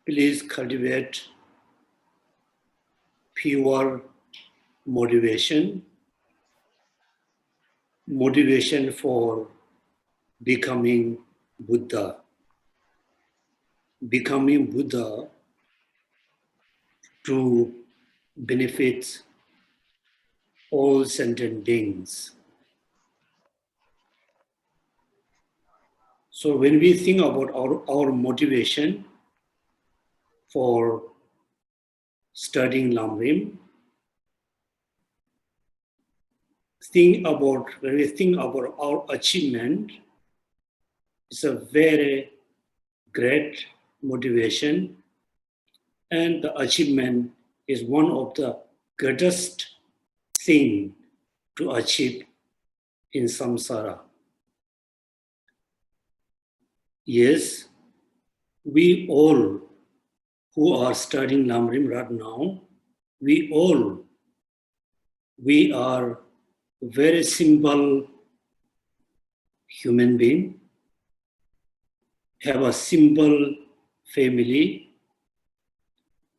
please cultivate pure motivation for becoming Buddha. Becoming Buddha to benefit all sentient beings. So when we think about our motivation for studying Lamrim, when we think about our achievement, it's a very great motivation, and the achievement is one of the greatest thing to achieve in samsara. Yes, we all who are studying Lamrim right now, we are very simple human being, have a simple family,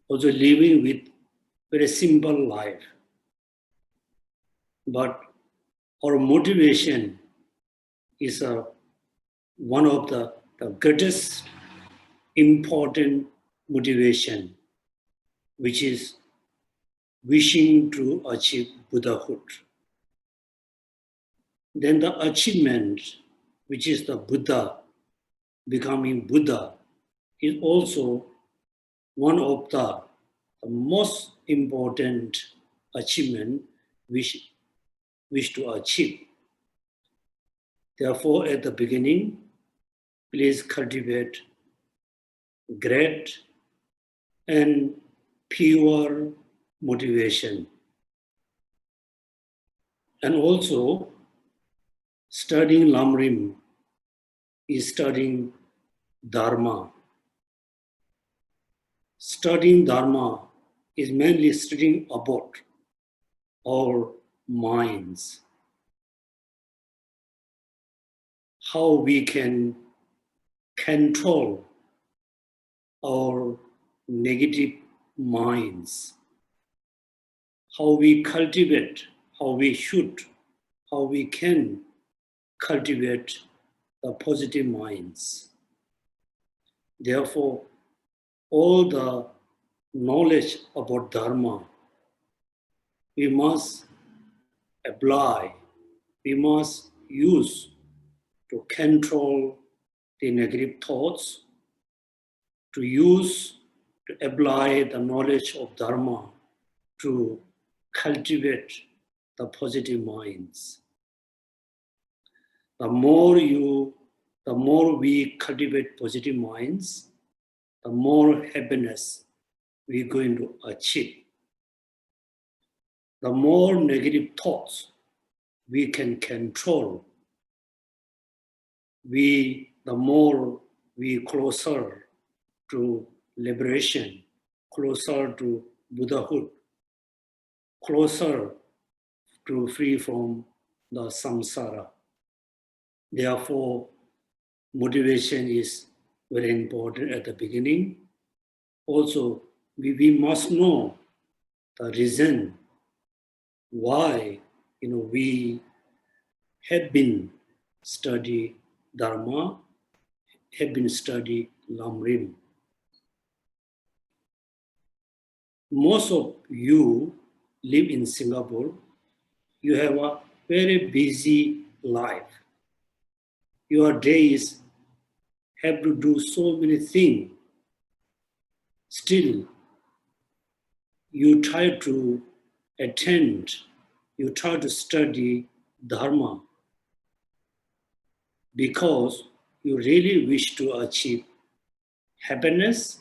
also living with very simple life. But our motivation is one of the greatest important motivation, which is wishing to achieve Buddhahood. Then the achievement, which is the Buddha, becoming Buddha, is also one of the most important achievement which to achieve. Therefore, at the beginning, please cultivate great and pure motivation. And also, studying Lamrim is studying Dharma. Studying Dharma is mainly studying about our minds, how we can control our negative minds, how we cultivate, how we can cultivate the positive minds. Therefore, all the knowledge about Dharma, we must apply, we must use to control the negative thoughts, to apply the knowledge of Dharma to cultivate the positive minds. The more we cultivate positive minds, the more happiness we're going to achieve. The more negative thoughts we can control, the more we closer to liberation, closer to Buddhahood, closer to free from the samsara. Therefore, motivation is very important at the beginning. Also, we must know the reason why we have been study Dharma, have been study Lamrim. Most of you live in Singapore. You have a very busy life. Your days have to do so many things. Still, you try to attend, you try to study Dharma because you really wish to achieve happiness,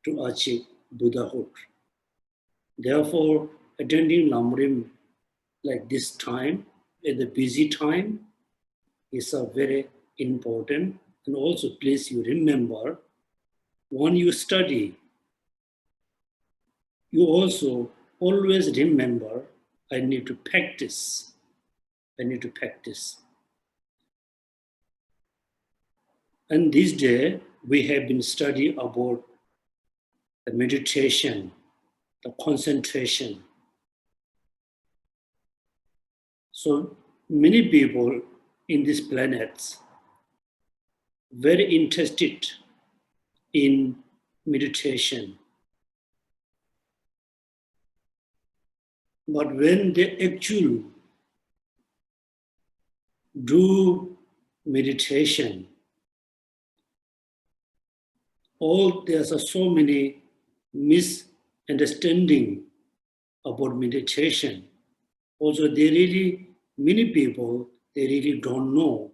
to achieve Buddhahood. Therefore, attending Lamrim like this time, at the busy time, is a very important. And also, please you remember, when you study, you also always remember, I need to practice. I need to practice. And this day, we have been studying about the meditation, the concentration. So many people in this planet very interested in meditation. But when they actually do meditation, there's so many misunderstanding about meditation. Also, many people, they really don't know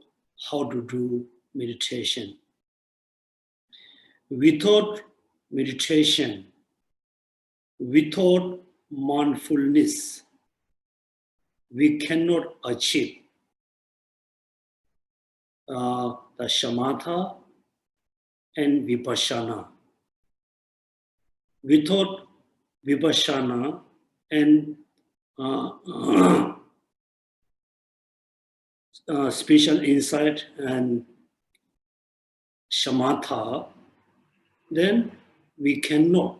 how to do meditation. Without meditation, without mindfulness, we cannot achieve the shamatha and vipassana. Without vipassana and special insight and shamatha, then we cannot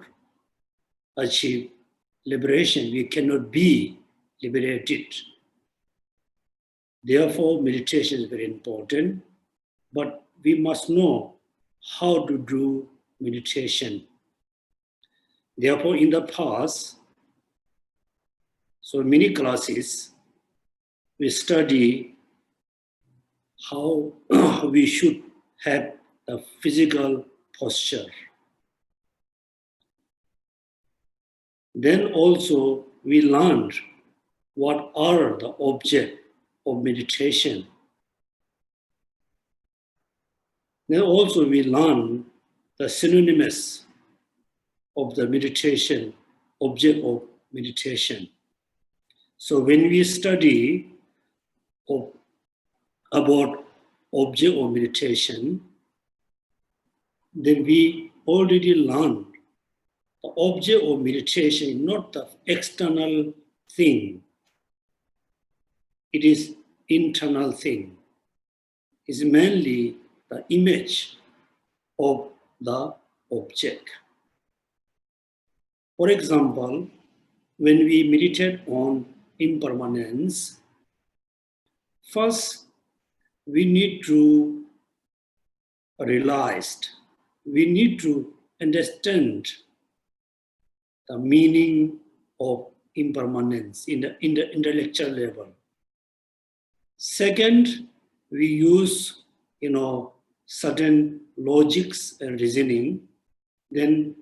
achieve liberation. We cannot be liberated. Therefore, meditation is very important, but we must know how to do meditation. Therefore, in the past, so many classes, we study how we should have the physical posture. Then also we learned what are the objects of meditation. Then also we learn the synonymous of the meditation, object of meditation. So when we study about object of meditation, then we already learned the object of meditation is not the external thing. It is internal thing. It's mainly the image of the object. For example, when we meditate on impermanence, first we need to realize, we need to understand the meaning of impermanence in the intellectual level. Second, we use certain logics and reasoning, then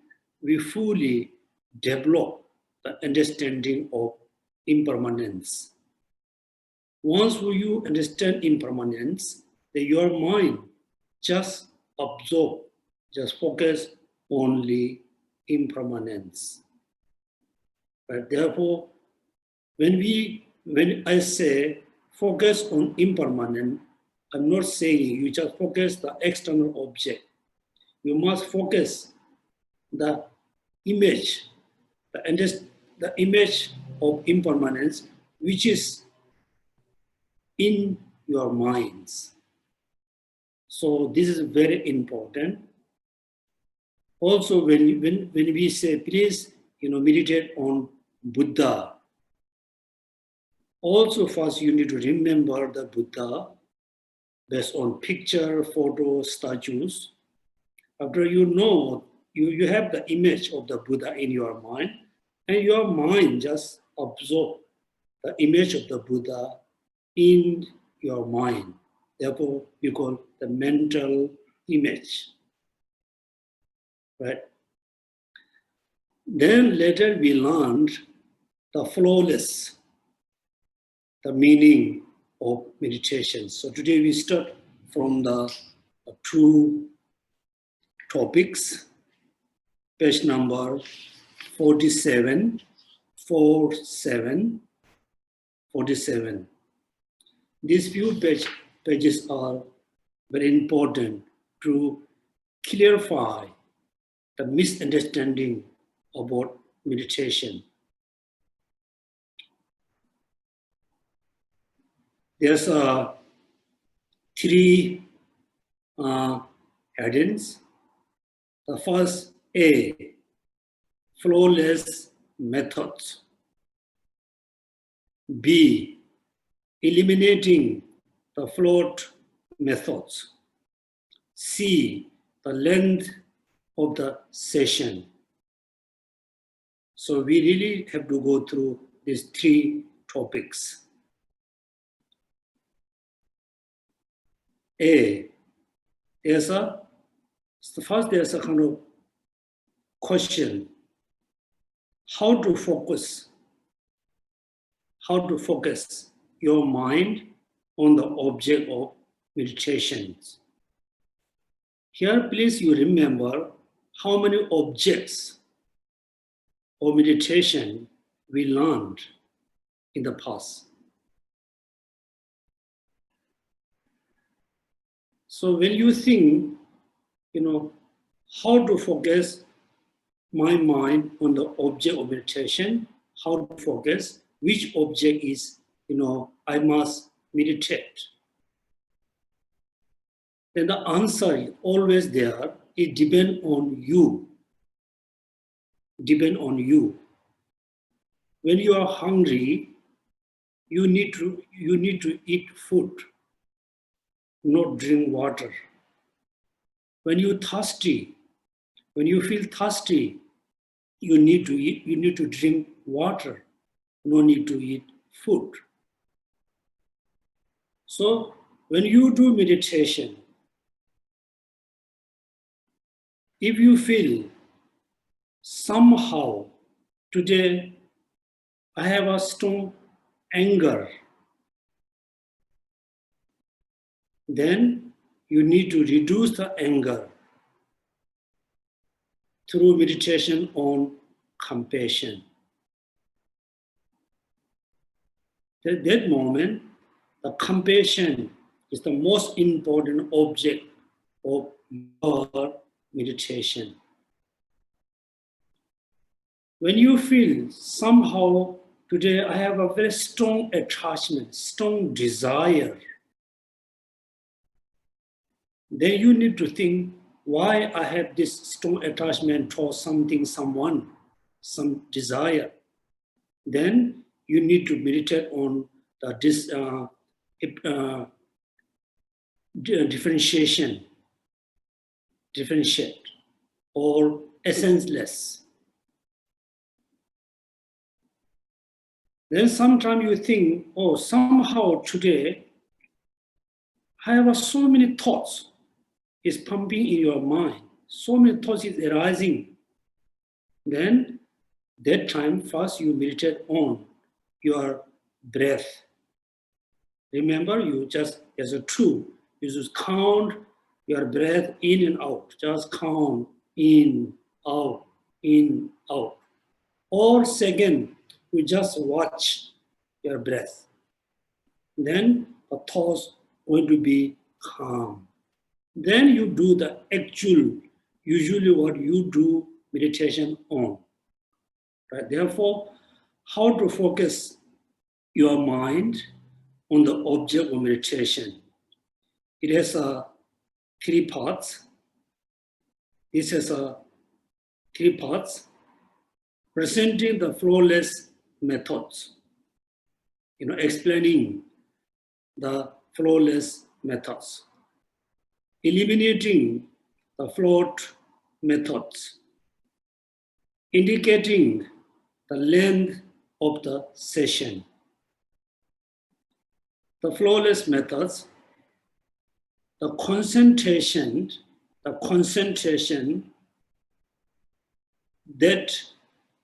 we fully develop the understanding of impermanence. Once you understand impermanence, then your mind just absorb, just focus only impermanence. But therefore, when I say focus on impermanent, I'm not saying you just focus the external object. You must focus the image, the image of impermanence, which is in your minds. So this is very important. Also, when we say, please, meditate on Buddha. Also, first you need to remember the Buddha based on picture, photo, statues. After you have the image of the Buddha in your mind, and your mind just absorb the image of the Buddha in your mind. Therefore, you call the mental image. Right? Then later we learned the flawless, the meaning of meditation. So today we start from the two topics, page number 47. These few pages are very important to clarify the misunderstanding about meditation. There's three headings. The first A, flawless methods. B, eliminating the flawed methods. C, the length of the session. So we really have to go through these three topics. There's a kind of question, how to focus your mind on the object of meditations. Here, please you remember how many objects of meditation we learned in the past. So when you think, how to focus my mind on the object of meditation, how to focus, which object is, I must meditate. Then the answer is always there. It depends on you. When you are hungry, you need to eat food, not drink water. When you feel thirsty, you need to drink water, no need to eat food. So when you do meditation, if you feel somehow today I have a strong anger, then you need to reduce the anger through meditation on compassion. At that moment, the compassion is the most important object of your meditation. When you feel somehow today I have a very strong attachment, strong desire, then you need to think why I have this strong attachment towards something, someone, some desire. Then you need to meditate on the differentiate or essenceless. Then sometimes you think, somehow today I have so many thoughts is pumping in your mind. So many thoughts is arising. Then that time first you meditate on your breath. Remember, you just as a tool, you just count your breath in and out. Just count in, out, in, out. Or second, you just watch your breath. Then the thoughts going to be calm. Then you do the actual, usually what you do meditation on. Right? Therefore, how to focus your mind on the object of meditation. It has three parts. This has three parts presenting the flawless methods. Explaining the flawless methods. Eliminating the flawed methods. Indicating the length of the session. The flawless methods, the concentration that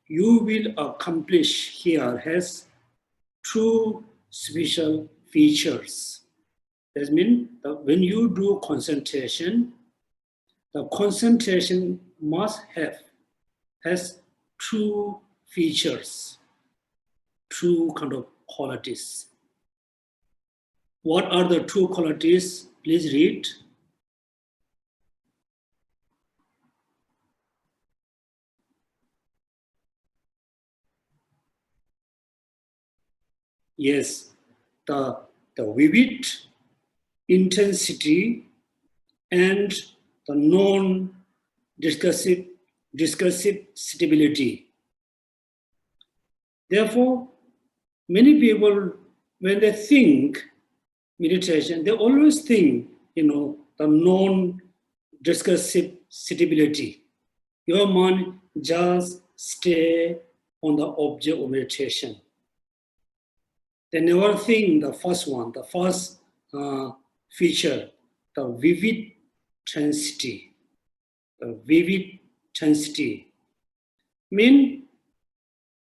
you will accomplish here has two special features. That means that when you do concentration, the concentration has two features, two kind of qualities. What are the two qualities? Please read. Yes, the vivid intensity and the non-discursive discursive stability. Therefore, many people, when they think meditation, they always think, the non-discursive stability. Your mind just stay on the object of meditation. They never think the first one, the first feature, the vivid intensity. The vivid intensity.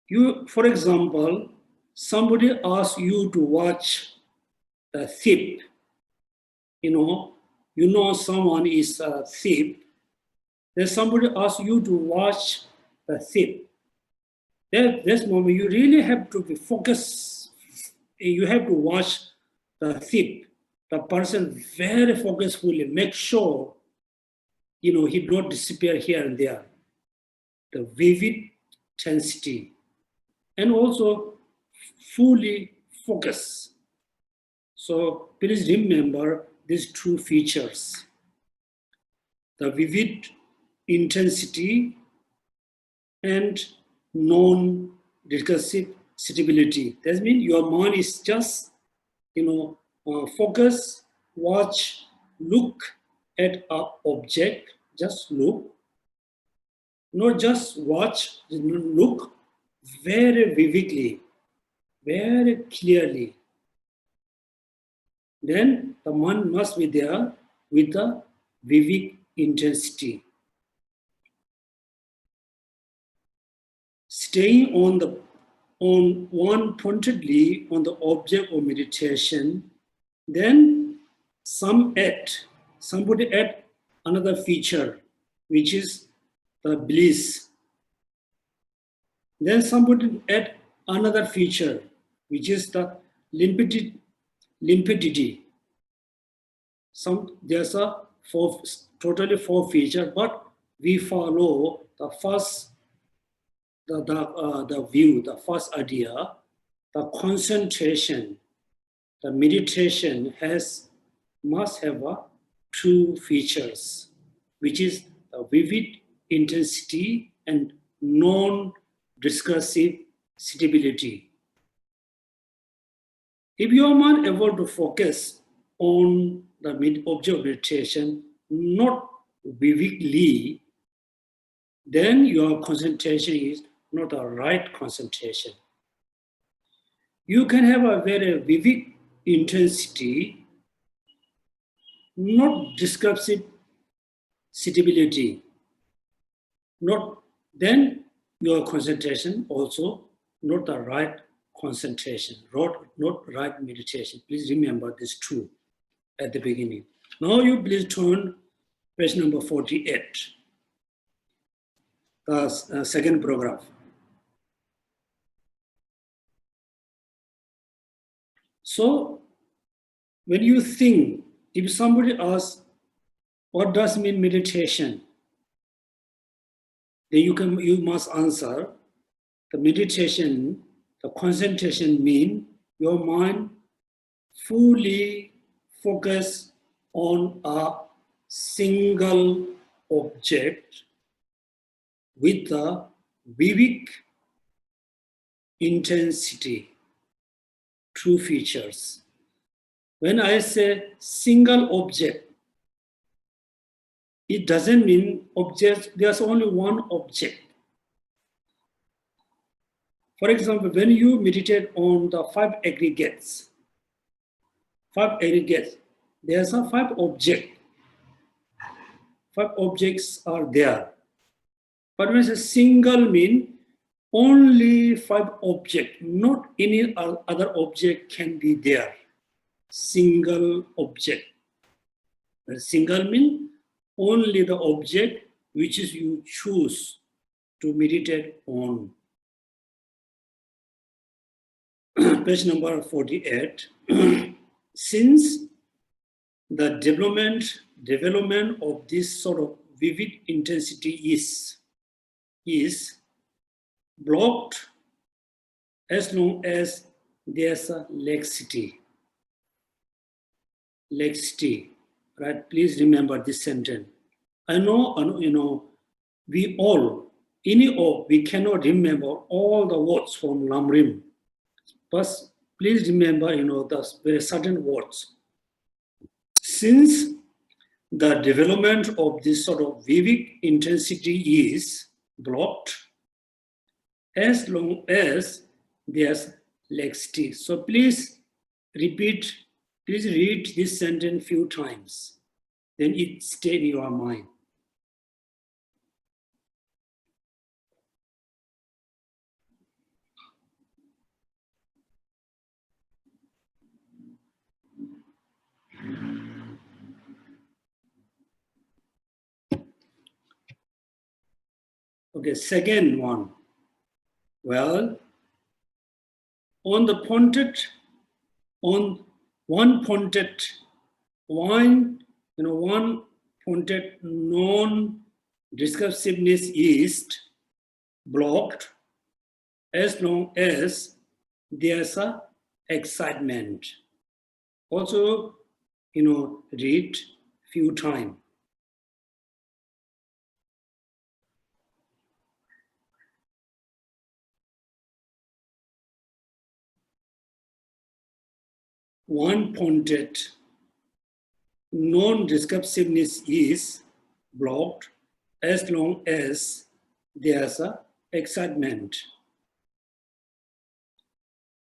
You, for example, somebody asks you to watch the thief. Someone is a thief. Then somebody asks you to watch the thief. At this moment, you really have to be focused. You have to watch the thief. The person very focusfully, make sure, he don't disappear here and there. The vivid intensity. And also fully focus. So please remember these two features. The vivid intensity and non-discursive stability. That means your mind is just, focus, watch, look at an object, just look. Not just watch, look very vividly, very clearly. Then the mind must be there with the vivid intensity. Staying on one pointedly on the object of meditation, then somebody add another feature, which is the bliss. Then somebody add another feature, which is the limpidity. There's totally four features, but we follow the first, the view, the first idea, the concentration. The meditation must have two features, which is the vivid intensity and non-discursive stability. If you are not able to focus on the object of meditation, not vividly, then your concentration is not the right concentration. You can have a very vivid intensity, not discursive stability. Then your concentration also not the right concentration, not right meditation. Please remember this two at the beginning. Now you please turn page number 48, the second paragraph. So when you think, if somebody asks, what does mean meditation? Then you must answer, the meditation, the concentration mean your mind fully focus on a single object with a vivid intensity, two features. When I say single object, it doesn't mean object, there's only one object. For example, when you meditate on the five aggregates, there's a five objects. Five objects are there. But when I say single mean only five objects, not any other object can be there. Single object. But single mean only the object which is you choose to meditate on. Page number 48. Since the development of this sort of vivid intensity is blocked as long as there's a laxity. Laxity, right? Please remember this sentence. I know, we cannot remember all the words from Lamrim. But please remember, the very certain words. Since the development of this sort of vivid intensity is blocked, as long as there's laxity. So please read this sentence few times. Then it stays in your mind. Okay, second one. Well, on one pointed non-discursiveness is blocked as long as there's a excitement. Also, read few times. One-pointed non-discursiveness is blocked as long as there's a excitement.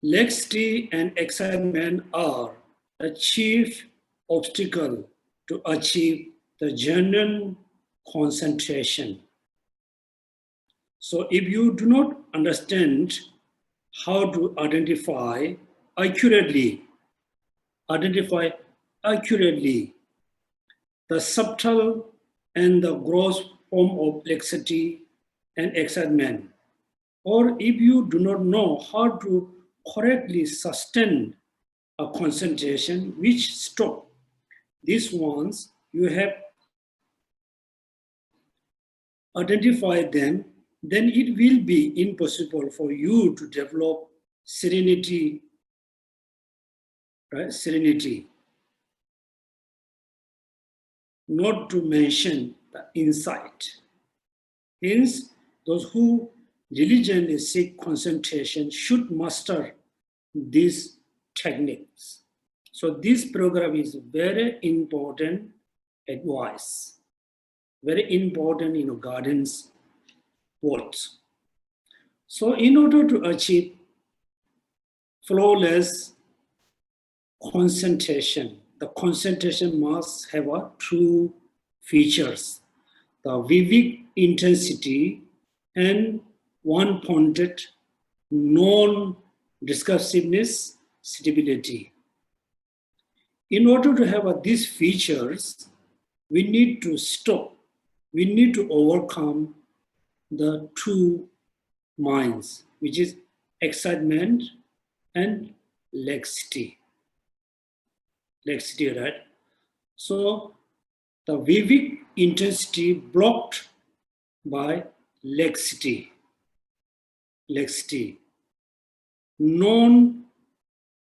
Laxity and excitement are the chief obstacle to achieve the genuine concentration. So if you do not understand how to identify accurately the subtle and the gross form of laxity and excitement, or if you do not know how to correctly sustain a concentration which stop these ones, you have identified them, then it will be impossible for you to develop serenity. Right? Serenity. Not to mention the insight. Hence, those who diligently seek concentration should master these techniques. So this program is very important advice, very important, guidance words. So in order to achieve flawless concentration, the concentration must have two features: the vivid intensity and one-pointed non-discursiveness stability. In order to have these features, we need to overcome the two minds, which is excitement and laxity. Laxity, right? So the vivid intensity blocked by laxity.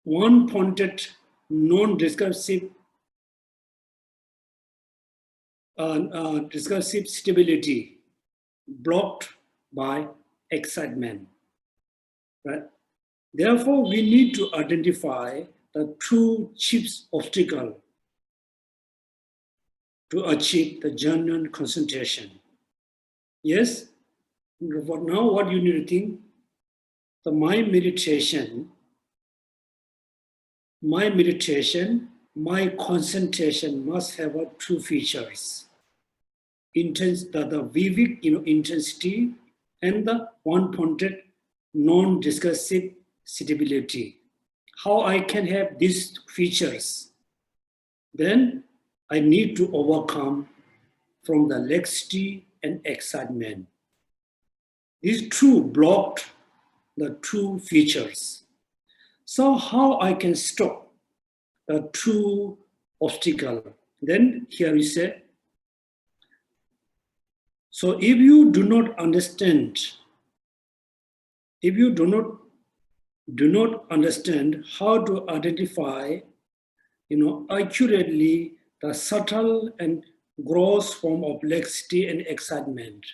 One-pointed, non-discursive discursive stability blocked by excitement. Right? Therefore, we need to identify the two chief obstacles to achieve the genuine concentration. Yes? Now what you need to think? My meditation, my concentration must have two features. The vivid intensity and the one-pointed non-discursive stability. How I can have these features? Then I need to overcome from the laxity and excitement. These two blocked the two features. So how I can stop the two obstacles? Then here we say, so if you do not understand how to identify, accurately the subtle and gross form of laxity and excitement,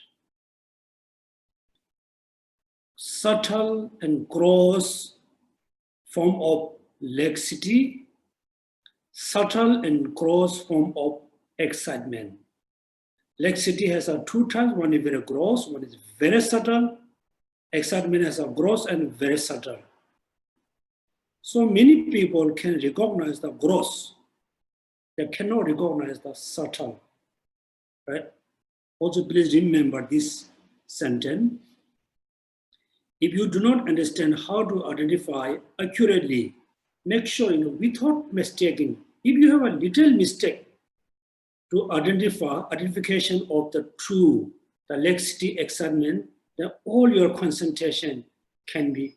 subtle and gross form of laxity, subtle and gross form of excitement. Laxity has two types, one is very gross, one is very subtle. Excitement has a gross and very subtle. So many people can recognize the gross, they cannot recognize the subtle, right? Also, please remember this sentence. If you do not understand how to identify accurately, make sure, without mistaking, if you have a little mistake to identification of the true, the laxity, excitement, then all your concentration can be,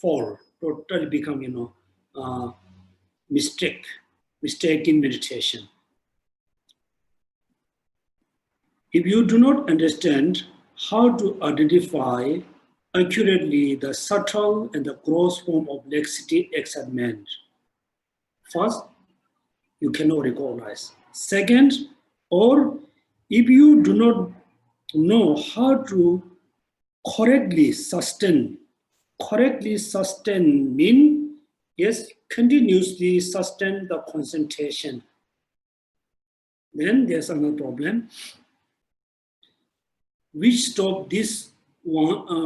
fall, totally become, mistake in meditation. If you do not understand how to identify accurately the subtle and the gross form of laxity, excitement, first, you cannot recognize. Second, or if you do not know how to correctly sustain mean, yes, continuously sustain the concentration. Then there's another problem. Which stop this one,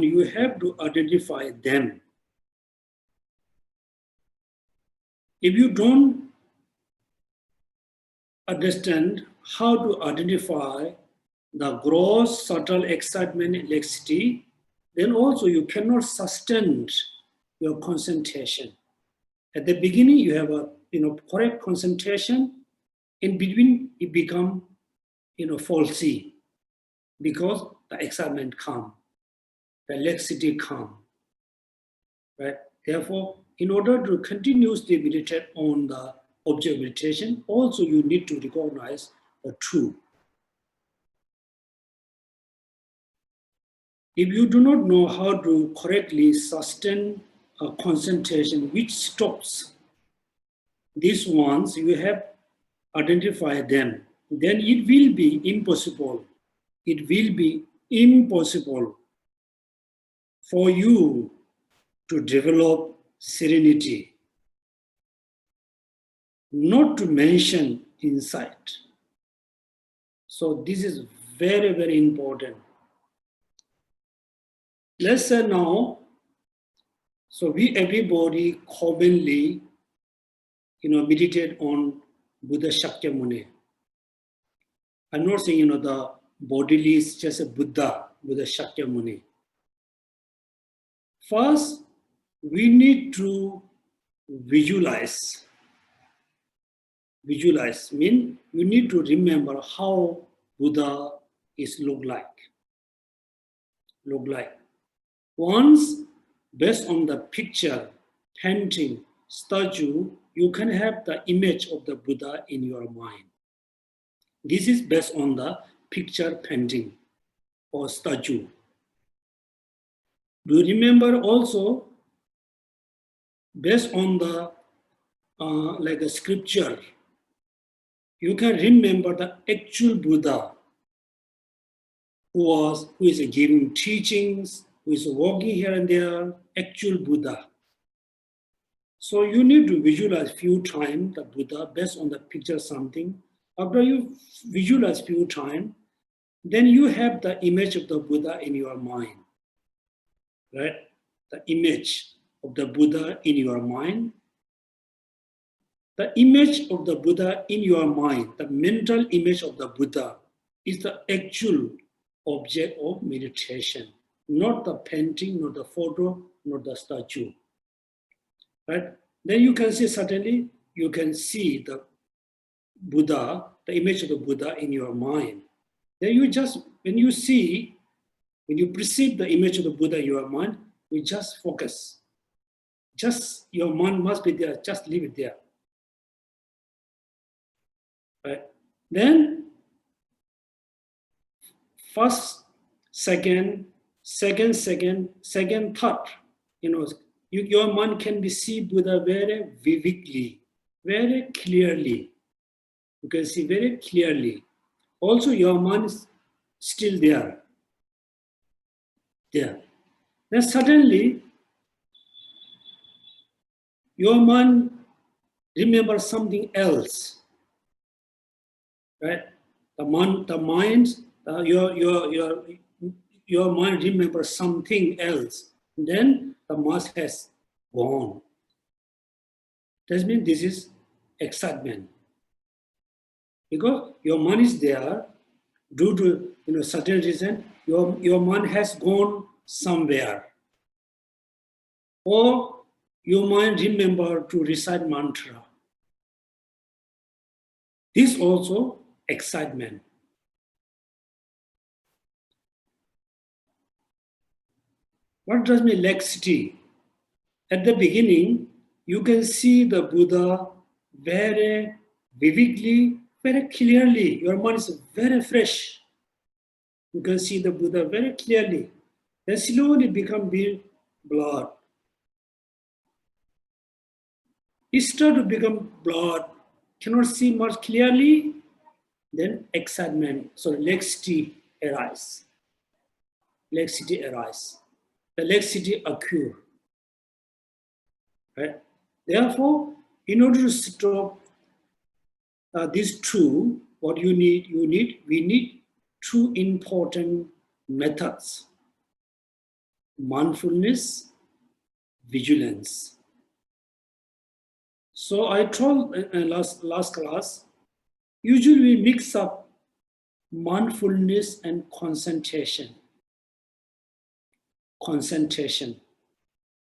you have to identify them. If you don't understand how to identify the gross, subtle excitement, laxity, then also you cannot sustain your concentration. At the beginning, you have a correct concentration. In between, it become faulty because the excitement come, the laxity come, right? Therefore, in order to continuously meditate on the object meditation, also you need to recognize the truth. If you do not know how to correctly sustain a concentration which stops these ones, you have identified them, then it will be impossible. It will be impossible for you to develop serenity, not to mention insight. So this is very, very important. Let's say now, so everybody commonly, meditate on Buddha Shakyamuni. I'm not saying, the bodily is just a Buddha Shakyamuni. First, we need to visualize. Visualize means you need to remember how Buddha is look like. Once, based on the picture, painting, statue, you can have the image of the Buddha in your mind. This is based on the picture painting or statue. Do you remember also, based on the like a scripture, you can remember the actual Buddha who is giving teachings, who is walking here and there, actual Buddha. So you need to visualize few times the Buddha based on the picture something. After you visualize few times, then you have the image of the Buddha in your mind, right? The image of the Buddha in your mind. The image of the Buddha in your mind, the mental image of the Buddha, is the actual object of meditation, not the painting, not the photo, not the statue. Right? Then you can see, suddenly, you can see the Buddha, the image of the Buddha in your mind. Then you just, when you perceive the image of the Buddha in your mind, you just focus. Just, your mind must be there, just leave it there. Right? Then, first, second, third, your mind can see Buddha very vividly, very clearly. You can see very clearly. Also, your mind is still there. there. Then suddenly, your mind remembers something else, right? Your mind remembers something else. Then the mass has gone. That means this is excitement. Because your mind is there, due to certain reason, your mind has gone somewhere. Or your mind remember to recite mantra. This also excitement. What does mean laxity? At the beginning, you can see the Buddha very vividly, very clearly. Your mind is very fresh. You can see the Buddha very clearly. Then slowly become blood. It starts to become blood, cannot see much clearly, then excitement, so laxity arises. Laxity arises. The laxity occurs. Right? Therefore, in order to stop these two, what we need two important methods: mindfulness, vigilance. So I told in last class, usually we mix up mindfulness and concentration. Concentration,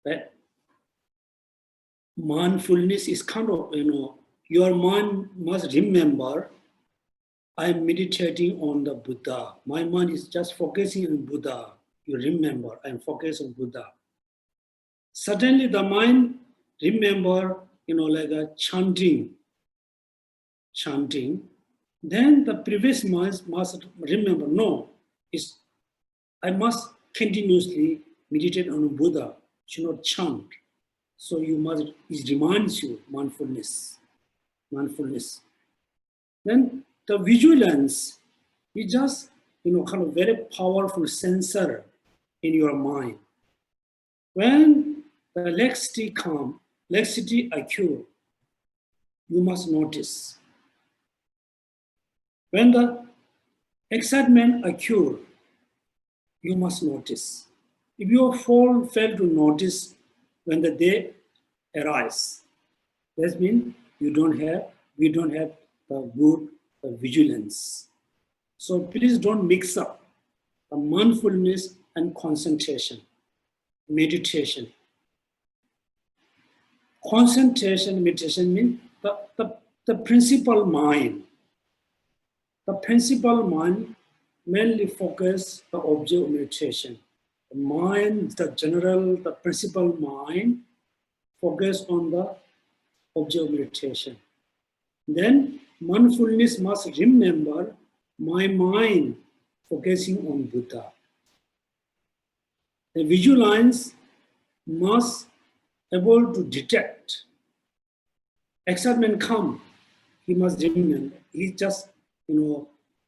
right? Mindfulness is kind of, your mind must remember, I'm meditating on the Buddha. My mind is just focusing on Buddha. You remember, I'm focused on Buddha. Suddenly the mind remember, like a chanting. Then the previous mind must remember, no, I must continuously meditate on Buddha, should not chant. So it reminds you mindfulness. Then the vigilance is just, kind of very powerful sensor in your mind. When the laxity occurs, you must notice. When the excitement occurs, you must notice. If you fail to notice when the day arises, that means we don't have the good vigilance. So please don't mix up the mindfulness and concentration, meditation. Concentration, meditation means the principal mind. The principal mind mainly focus the object of meditation. The mind, the principal mind, focus on the object of meditation. Then mindfulness must remember my mind focusing on Buddha. The vigilance must able to detect. Excitement come, he must remember. He's just,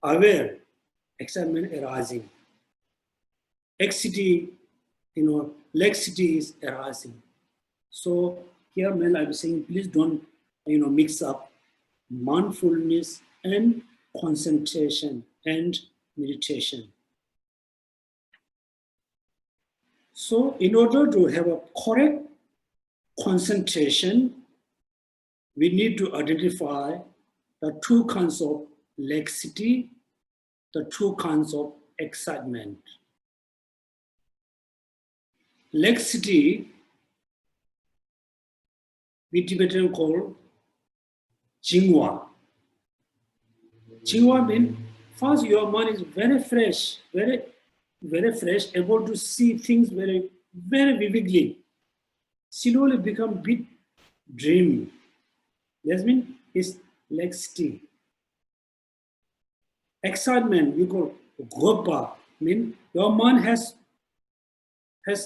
aware, excitement arising. Laxity is arising. So here, I'm saying, please don't, mix up mindfulness and concentration and meditation. So in order to have a correct concentration, we need to identify the two kinds of laxity, the two kinds of excitement. Laxity, we Tibetan call Jingwa. Jingwa means first your mind is very fresh, very fresh, able to see things very, very vividly. Slowly become bit dream. That means it's laxity. Excitement, we call gopa, mean your mind has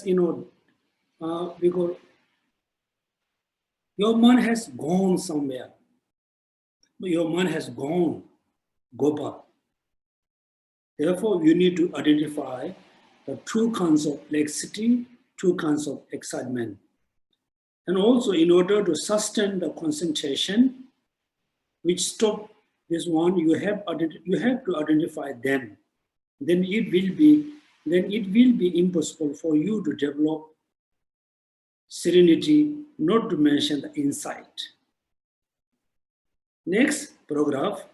we call your mind has gone somewhere. Your mind has gone, gopa. Therefore, you need to identify the two kinds of laxity, two kinds of excitement. And also in order to sustain the concentration, which stop this one, you have to identify them. Then it will be impossible for you to develop serenity, not to mention the insight. Next paragraph.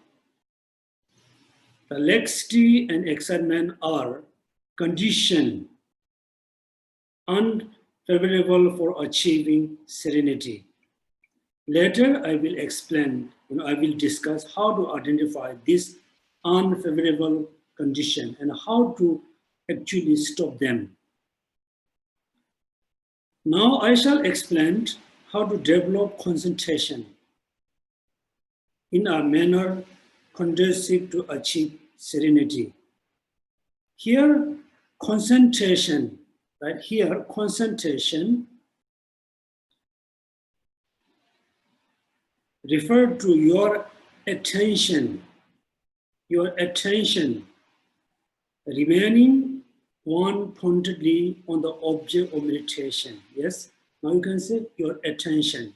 The laxity and excitement are conditioned unfavorable for achieving serenity. Later, I will explain, I will discuss how to identify this unfavorable condition and how to actually stop them. Now I shall explain how to develop concentration in a manner conducive to achieve serenity. Here, concentration, right here, concentration refer to your attention remaining one-pointedly on the object of meditation. Yes, now you can say your attention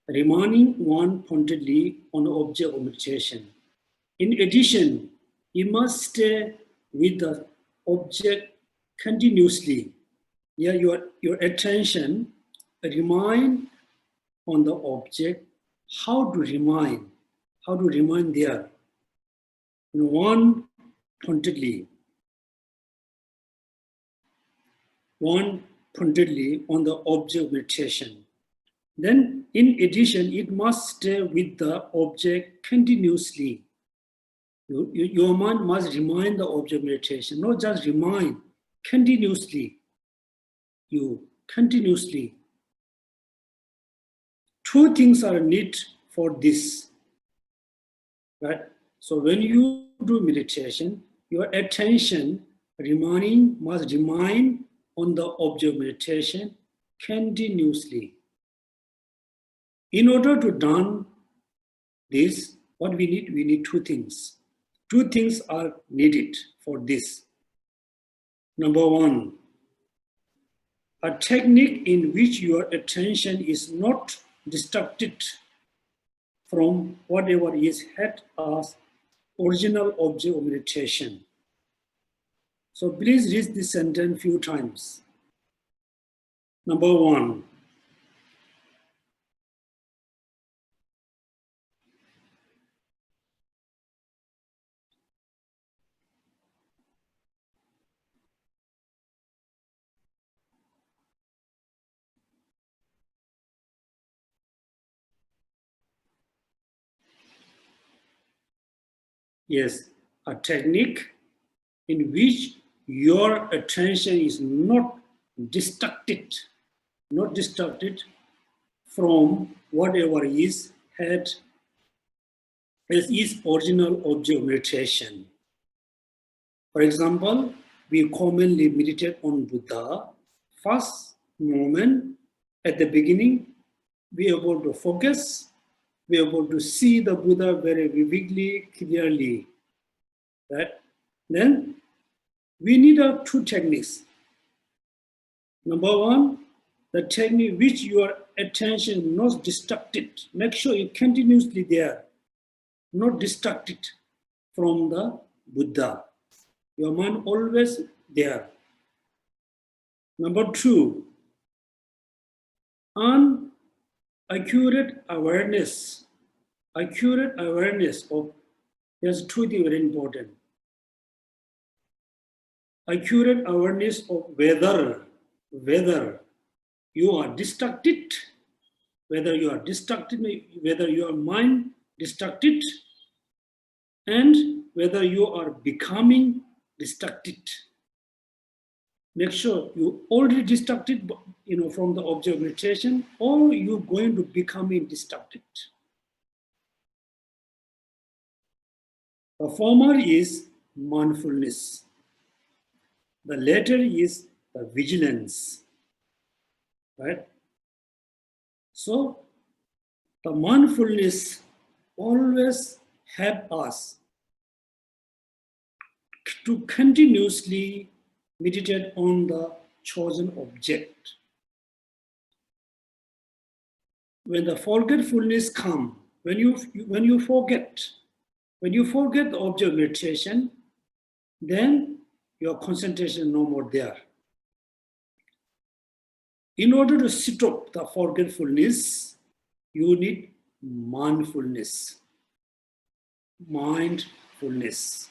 remaining one-pointedly on the object of meditation. In addition, you must stay with the object continuously. Yeah, your attention remain on the object. How to remain there? One-pointedly on the object of meditation. Then, in addition, it must stay with the object continuously. Your mind must remind the object of meditation, not just remind, continuously. You continuously. Two things are needed for this, right? So when you do meditation, your attention must remain on the object of meditation continuously. In order to do this, what we need? We need two things. Two things are needed for this. Number one, a technique in which your attention is not distracted from whatever is had as original object of meditation. So please read this sentence few times. Number one, yes, a technique in which your attention is not distracted from whatever is had as its original object of meditation. For example, we commonly meditate on Buddha. First moment, at the beginning, we are able to focus, we are able to see the Buddha very vividly, clearly. Right? Then we need two techniques. Number one, the technique which your attention is not distracted. Make sure you continuously there, not distracted from the Buddha. Your mind always there. Number two, accurate awareness of, there's two things very important. Accurate awareness of whether you are distracted, whether your mind distracted, and whether you are becoming distracted. Make sure you already distracted, from the object of meditation, or you're going to becoming distracted. The former is mindfulness. The latter is the vigilance, right? So the mindfulness always help us to continuously meditate on the chosen object. When the forgetfulness comes, when you forget the object of meditation, then your concentration is no more there. In order to stop the forgetfulness, you need mindfulness. Mindfulness.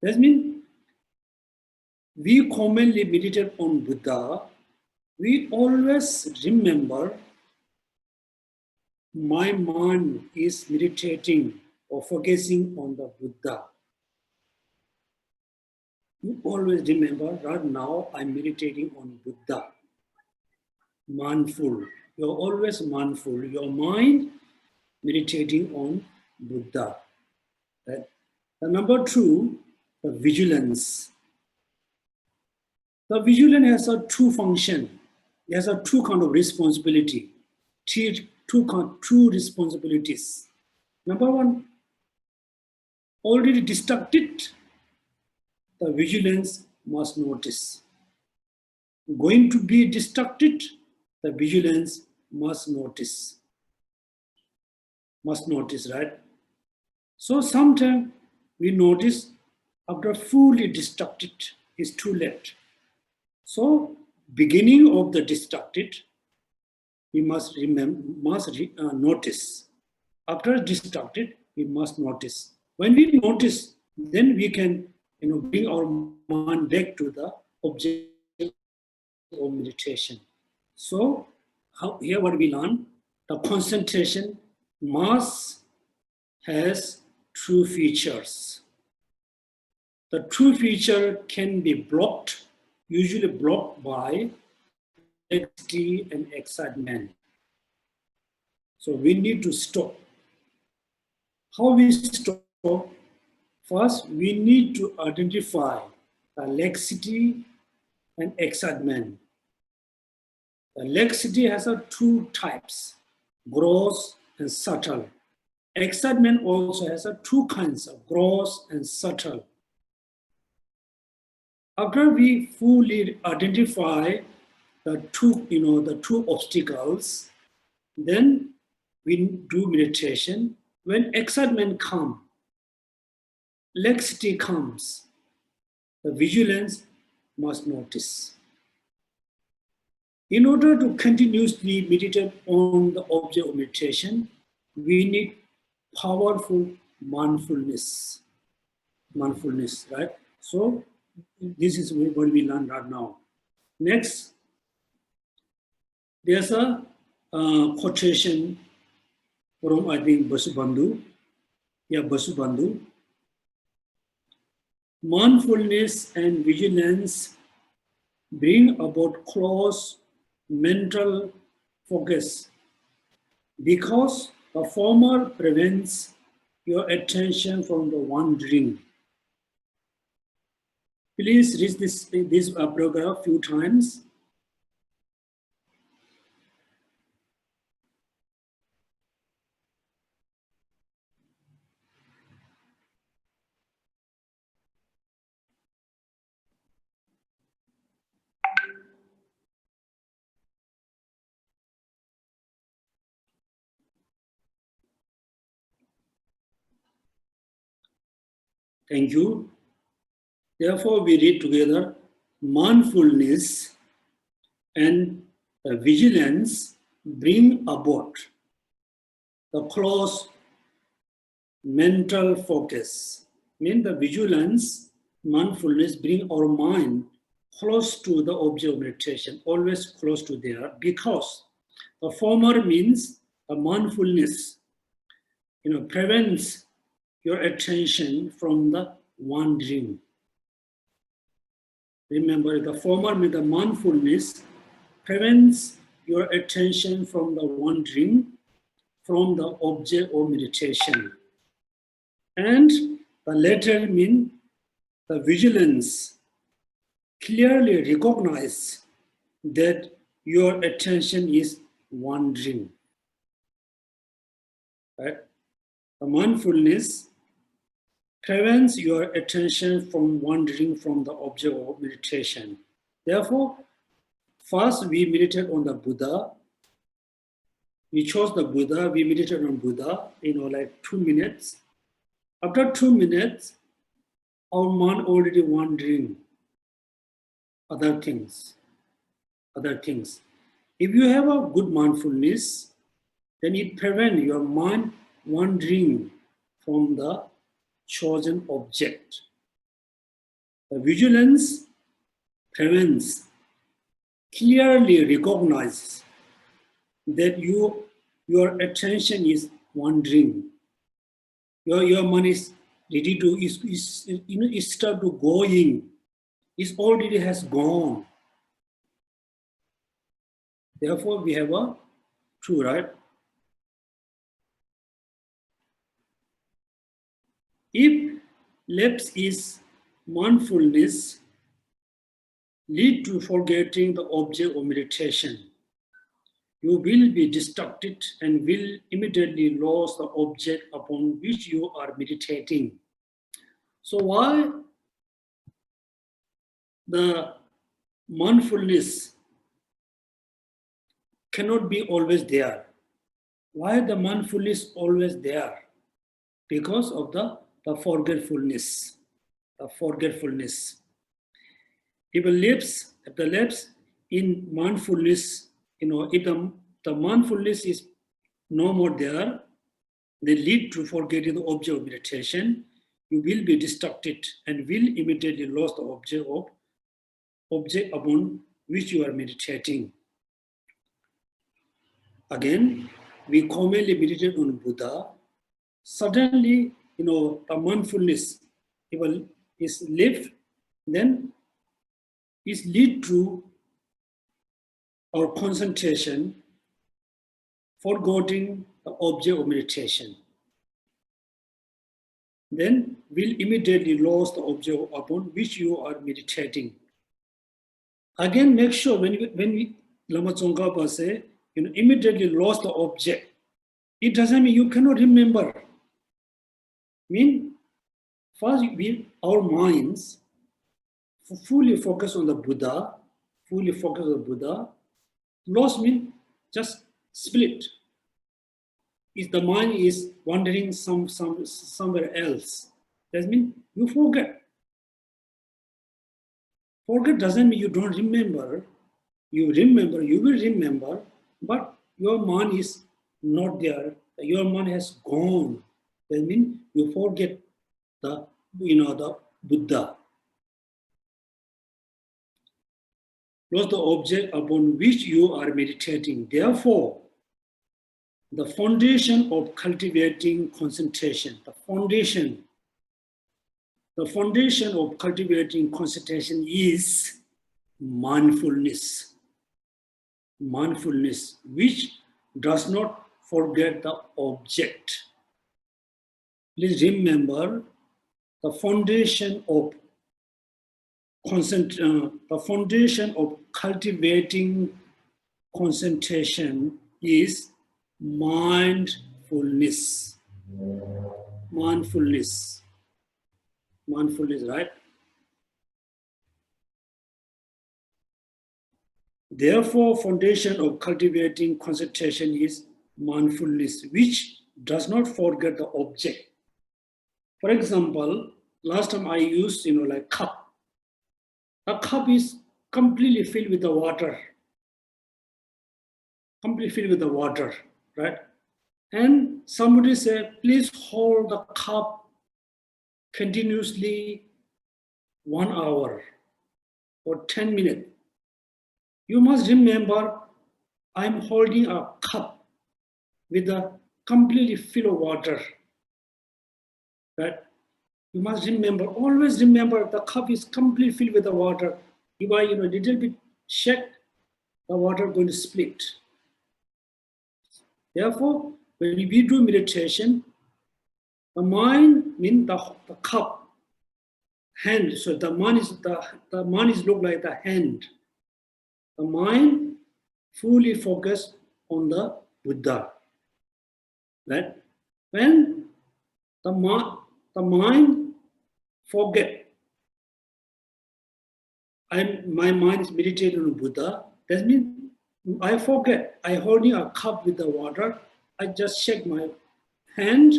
That means we commonly meditate on Buddha. We always remember my mind is meditating or focusing on the Buddha. You always remember, right now I'm meditating on Buddha. Mindful. You're always mindful. Your mind meditating on Buddha. Right? The number 2, the vigilance. The vigilance has a two function. It has a two kind of responsibility. Two responsibilities. Number 1, already distracted, the vigilance must notice. Going to be distracted, the vigilance must notice. Must notice, right? So sometimes we notice after fully distracted is too late. So beginning of the distracted, we must notice. After distracted, we must notice. When we notice, then we can bring our mind back to the object of meditation. So here what we learn, the concentration has two features. The true feature can be blocked, usually blocked by anxiety and excitement. So we need to stop. How we stop? First, we need to identify the laxity and excitement. The laxity has two types, gross and subtle. Excitement also has two kinds of gross and subtle. After we fully identify the two obstacles, then we do meditation. When excitement comes, laxity comes, the vigilance must notice. In order to continuously meditate on the object of meditation, we need powerful mindfulness. Mindfulness, right? So this is what we learn right now. Next, there's a quotation from, I think, Vasubandhu. Yeah, Vasubandhu. Mindfulness and vigilance bring about close mental focus because the former prevents your attention from the wandering. Please read this paragraph a few times. Thank you. Therefore, we read together, mindfulness and vigilance bring about the close mental focus. Mean the vigilance, mindfulness bring our mind close to the object of meditation, always close to there, because the former means the mindfulness, prevents your attention from the wandering. Remember, the former means the mindfulness prevents your attention from the wandering from the object of meditation. And the latter means the vigilance clearly recognize that your attention is wandering. Right? The mindfulness prevents your attention from wandering from the object of meditation. Therefore, first we meditate on the Buddha. We chose the Buddha, we meditated on Buddha, like 2 minutes. After 2 minutes, our mind already wandering other things. If you have a good mindfulness, then it prevents your mind wandering from the chosen object. The vigilance prevents, clearly recognizes that your attention is wandering. Your mind is ready to is start to going. It already has gone. Therefore, we have a true, right? If lapse is mindfulness lead to forgetting the object of meditation, you will be distracted and will immediately lose the object upon which you are meditating. So why the mindfulness cannot be always there? Why the mindfulness always there? Because of the forgetfulness. The forgetfulness. If the lapse in mindfulness, if the mindfulness is no more there, they lead to forgetting the object of meditation. You will be distracted and will immediately lose the object upon which you are meditating. Again, we commonly meditate on Buddha. Suddenly, the mindfulness is left, then it leads to our concentration, forgetting the object of meditation. Then we'll immediately lose the object upon which you are meditating. Again, make sure when we Lama Tsong-kha-pa say, immediately lost the object. It doesn't mean you cannot remember. First our minds fully focus on the Buddha, Lost means just split. If the mind is wandering somewhere else, that means you forget. Forget doesn't mean you don't remember. You will remember, but your mind is not there. Your mind has gone. That means you forget the Buddha. Lost the object upon which you are meditating. Therefore, the foundation of cultivating concentration, the foundation of cultivating concentration is mindfulness. Mindfulness, which does not forget the object. Please remember, the foundation of cultivating concentration is mindfulness. Mindfulness, right? Therefore, foundation of cultivating concentration is mindfulness, which does not forget the object. For example, last time I used, like cup. A cup is completely filled with the water. Right? And somebody said, please hold the cup continuously 1 hour or 10 minutes. You must remember, I'm holding a cup with a completely filled of water. Right? You must remember, always remember, the cup is completely filled with the water. If I, little bit shake, the water going to split. Therefore, when we do meditation, the mind means the cup, hand. So the mind is look like the hand. The mind fully focused on the Buddha. Right? When the mind forget. My mind is meditating on Buddha. That means I forget. I holding a cup with the water. I just shake my hand,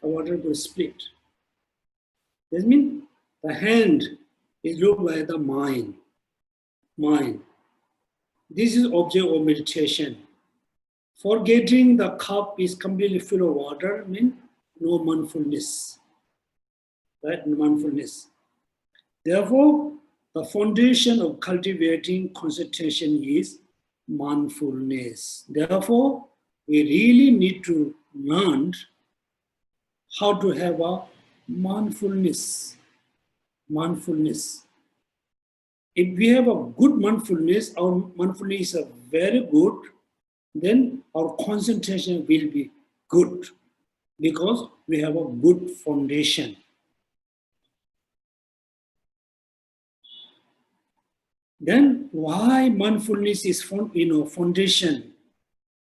the water will split. That means the hand is ruled by the mind. This is object of meditation. Forgetting the cup is completely full of water means no mindfulness. Right? No mindfulness. Therefore, the foundation of cultivating concentration is mindfulness. Therefore, we really need to learn how to have a mindfulness. If we have a good mindfulness, our mindfulness is very good, then our concentration will be good because we have a good foundation. Then why mindfulness is foundation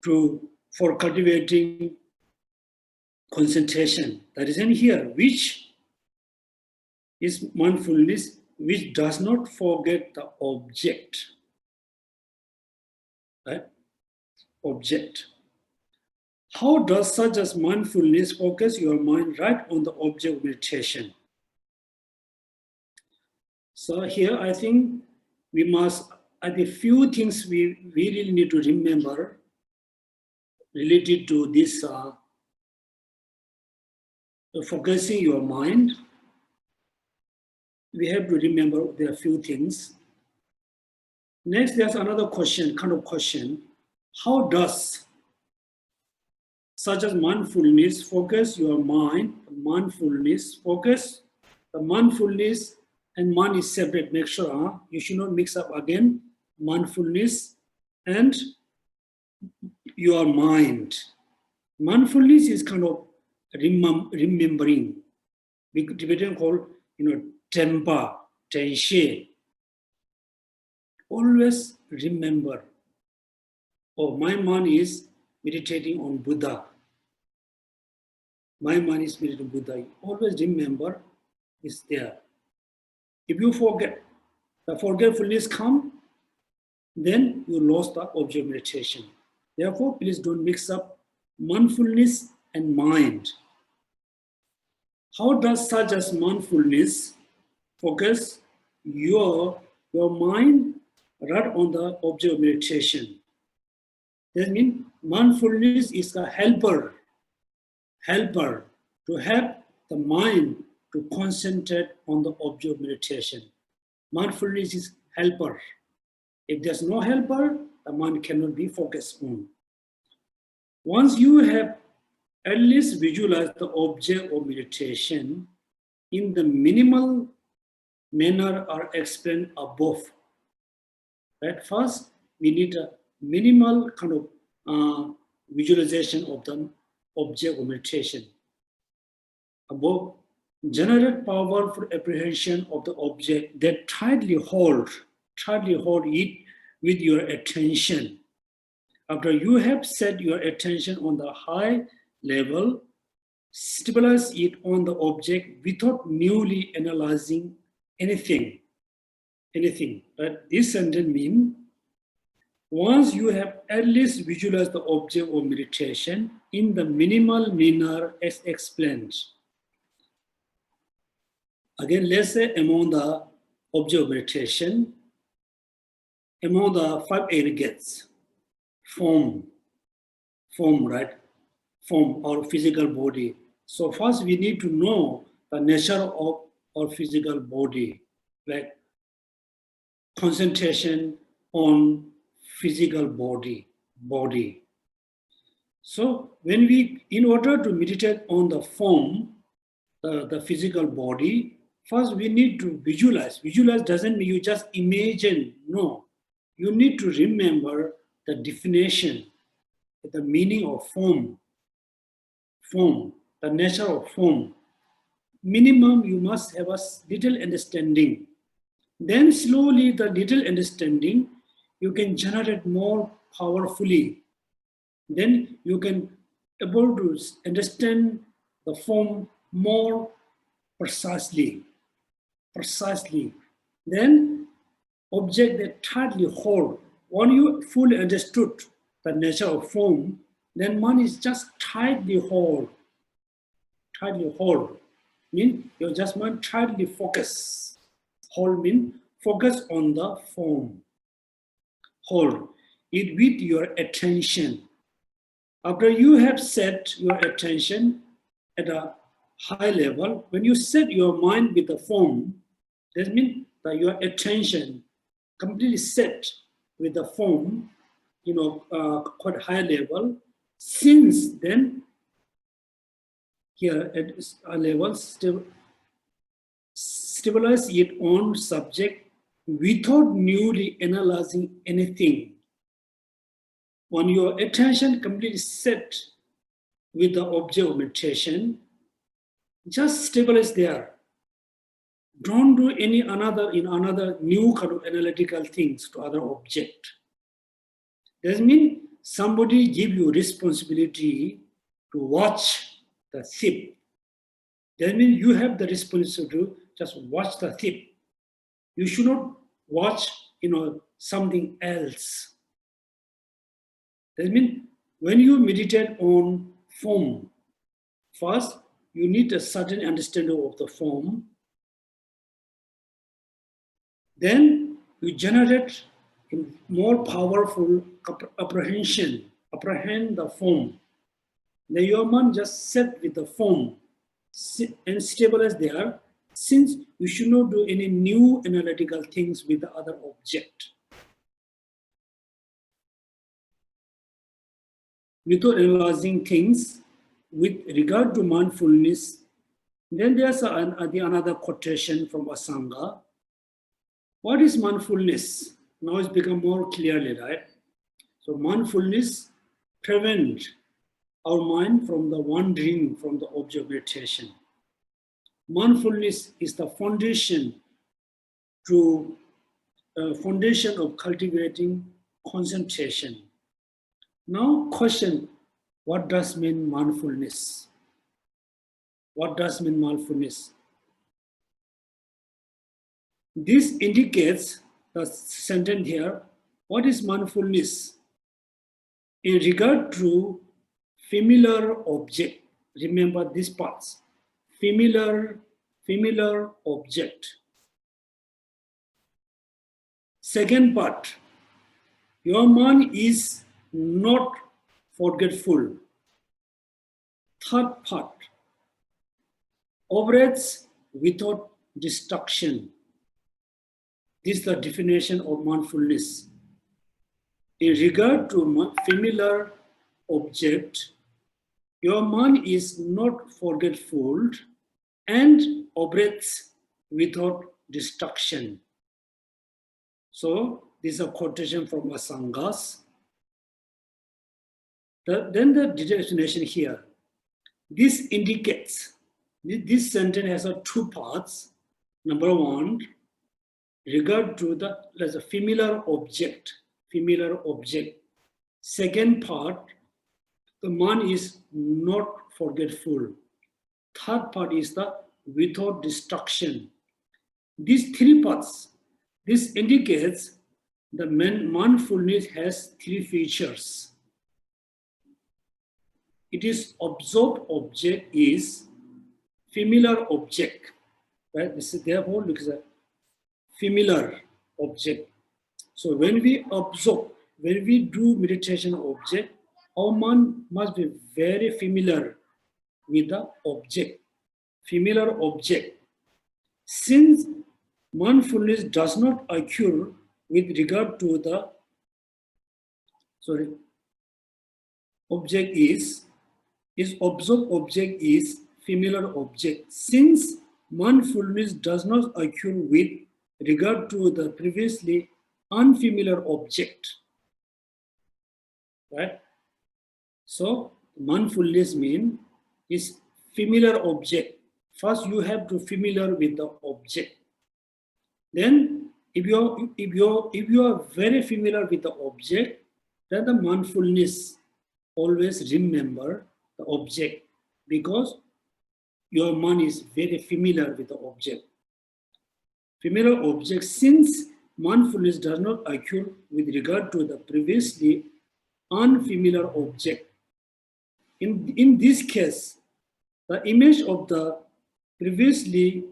for cultivating concentration? That is in here, which is mindfulness, which does not forget the object. Right? Object. How does such as mindfulness focus your mind right on the object of meditation? So here I think we must, the few things we really need to remember related to this focusing your mind. We have to remember there are a few things. Next, there's another question, How does such as mindfulness focus your mind? Mindfulness focus, the mindfulness and mind is separate. Make sure you should not mix up again mindfulness and your mind. Mindfulness is kind of remembering. We Tibetan call, Tempa, Tenshe. Always remember. Oh, my mind is meditating on Buddha. My mind is meditating on Buddha. Always remember it's there. If you forget, the forgetfulness come, then you lost the object meditation. Therefore, please don't mix up mindfulness and mind. How does such as mindfulness focus your mind right on the object of meditation? That means mindfulness is a helper to help the mind to concentrate on the object of meditation. Mindfulness is helper. If there's no helper, the mind cannot be focused on. Once you have at least visualized the object of meditation in the minimal manner are explained above. Right? First, we need a minimal kind of visualization of the object of meditation. Above, generate powerful apprehension of the object that tightly hold it with your attention. After you have set your attention on the high level, stabilize it on the object without newly analyzing anything. Right? This sentence means once you have at least visualized the object of meditation in the minimal manner as explained. Again, let's say among the object of meditation, among the 5 aggregates, form, right? Form our physical body. So first we need to know the nature of our physical body, like concentration on physical body. So when in order to meditate on the form, the physical body, first we need to visualize. Visualize doesn't mean you just imagine, no. You need to remember the definition, the meaning of form, the nature of form. Minimum, you must have a little understanding. Then slowly the little understanding, you can generate more powerfully. Then you can able to understand the form more precisely. precisely. Then object that tightly hold. When you fully understood the nature of form, then one is just tightly hold. Tightly hold. Mean you just want tightly focus. Hold mean focus on the form. Hold it with your attention. After you have set your attention at a high level, when you set your mind with the form, that means that your attention completely set with the form, quite high level. Since then, here at a level, stabilize its own subject without newly analyzing anything. When your attention completely set with the object of meditation, just stabilize there. Don't do another new kind of analytical things to other object. That means somebody give you responsibility to watch the thief. That means you have the responsibility to just watch the thief. You should not watch, something else. That means when you meditate on form, first you need a certain understanding of the form. Then you generate a more powerful apprehend the form. Then your mind just set with the form and stabilize there, since you should not do any new analytical things with the other object. Without analyzing things with regard to mindfulness, then there's another quotation from Asanga. What is mindfulness? Now it's become more clearly, right? So mindfulness prevents our mind from the wandering from the object of meditation. Mindfulness is the foundation of cultivating concentration. Now question, what does mean mindfulness? What does mean mindfulness? This indicates the sentence here, what is mindfulness? In regard to familiar object, remember these parts, familiar object. Second part, your mind is not forgetful. Third part, operates without distraction. This is the definition of mindfulness. In regard to familiar object, your mind is not forgetful and operates without distraction. So this is a quotation from Asangas. Then the definition here. This indicates, this sentence has two parts. Number one, regard to the familiar object. Second part, the mind is not forgetful. Third part is the without distraction. These three parts, this indicates the mindfulness has three features. It is observed object is familiar object, right? This is therefore looks at familiar object. So when we observe, when we do meditation object, our mind must be very familiar with the object, familiar object. Since mindfulness does not occur with regard to the, object is observed object is familiar object. Since mindfulness does not occur with regard to the previously unfamiliar object, right? So mindfulness means is familiar object. First, you have to familiar with the object. Then, if you are very familiar with the object, then the mindfulness always remember the object because your mind is very familiar with the object. familiar object, since mindfulness does not occur with regard to the previously unfamiliar object. In this case, the image of the previously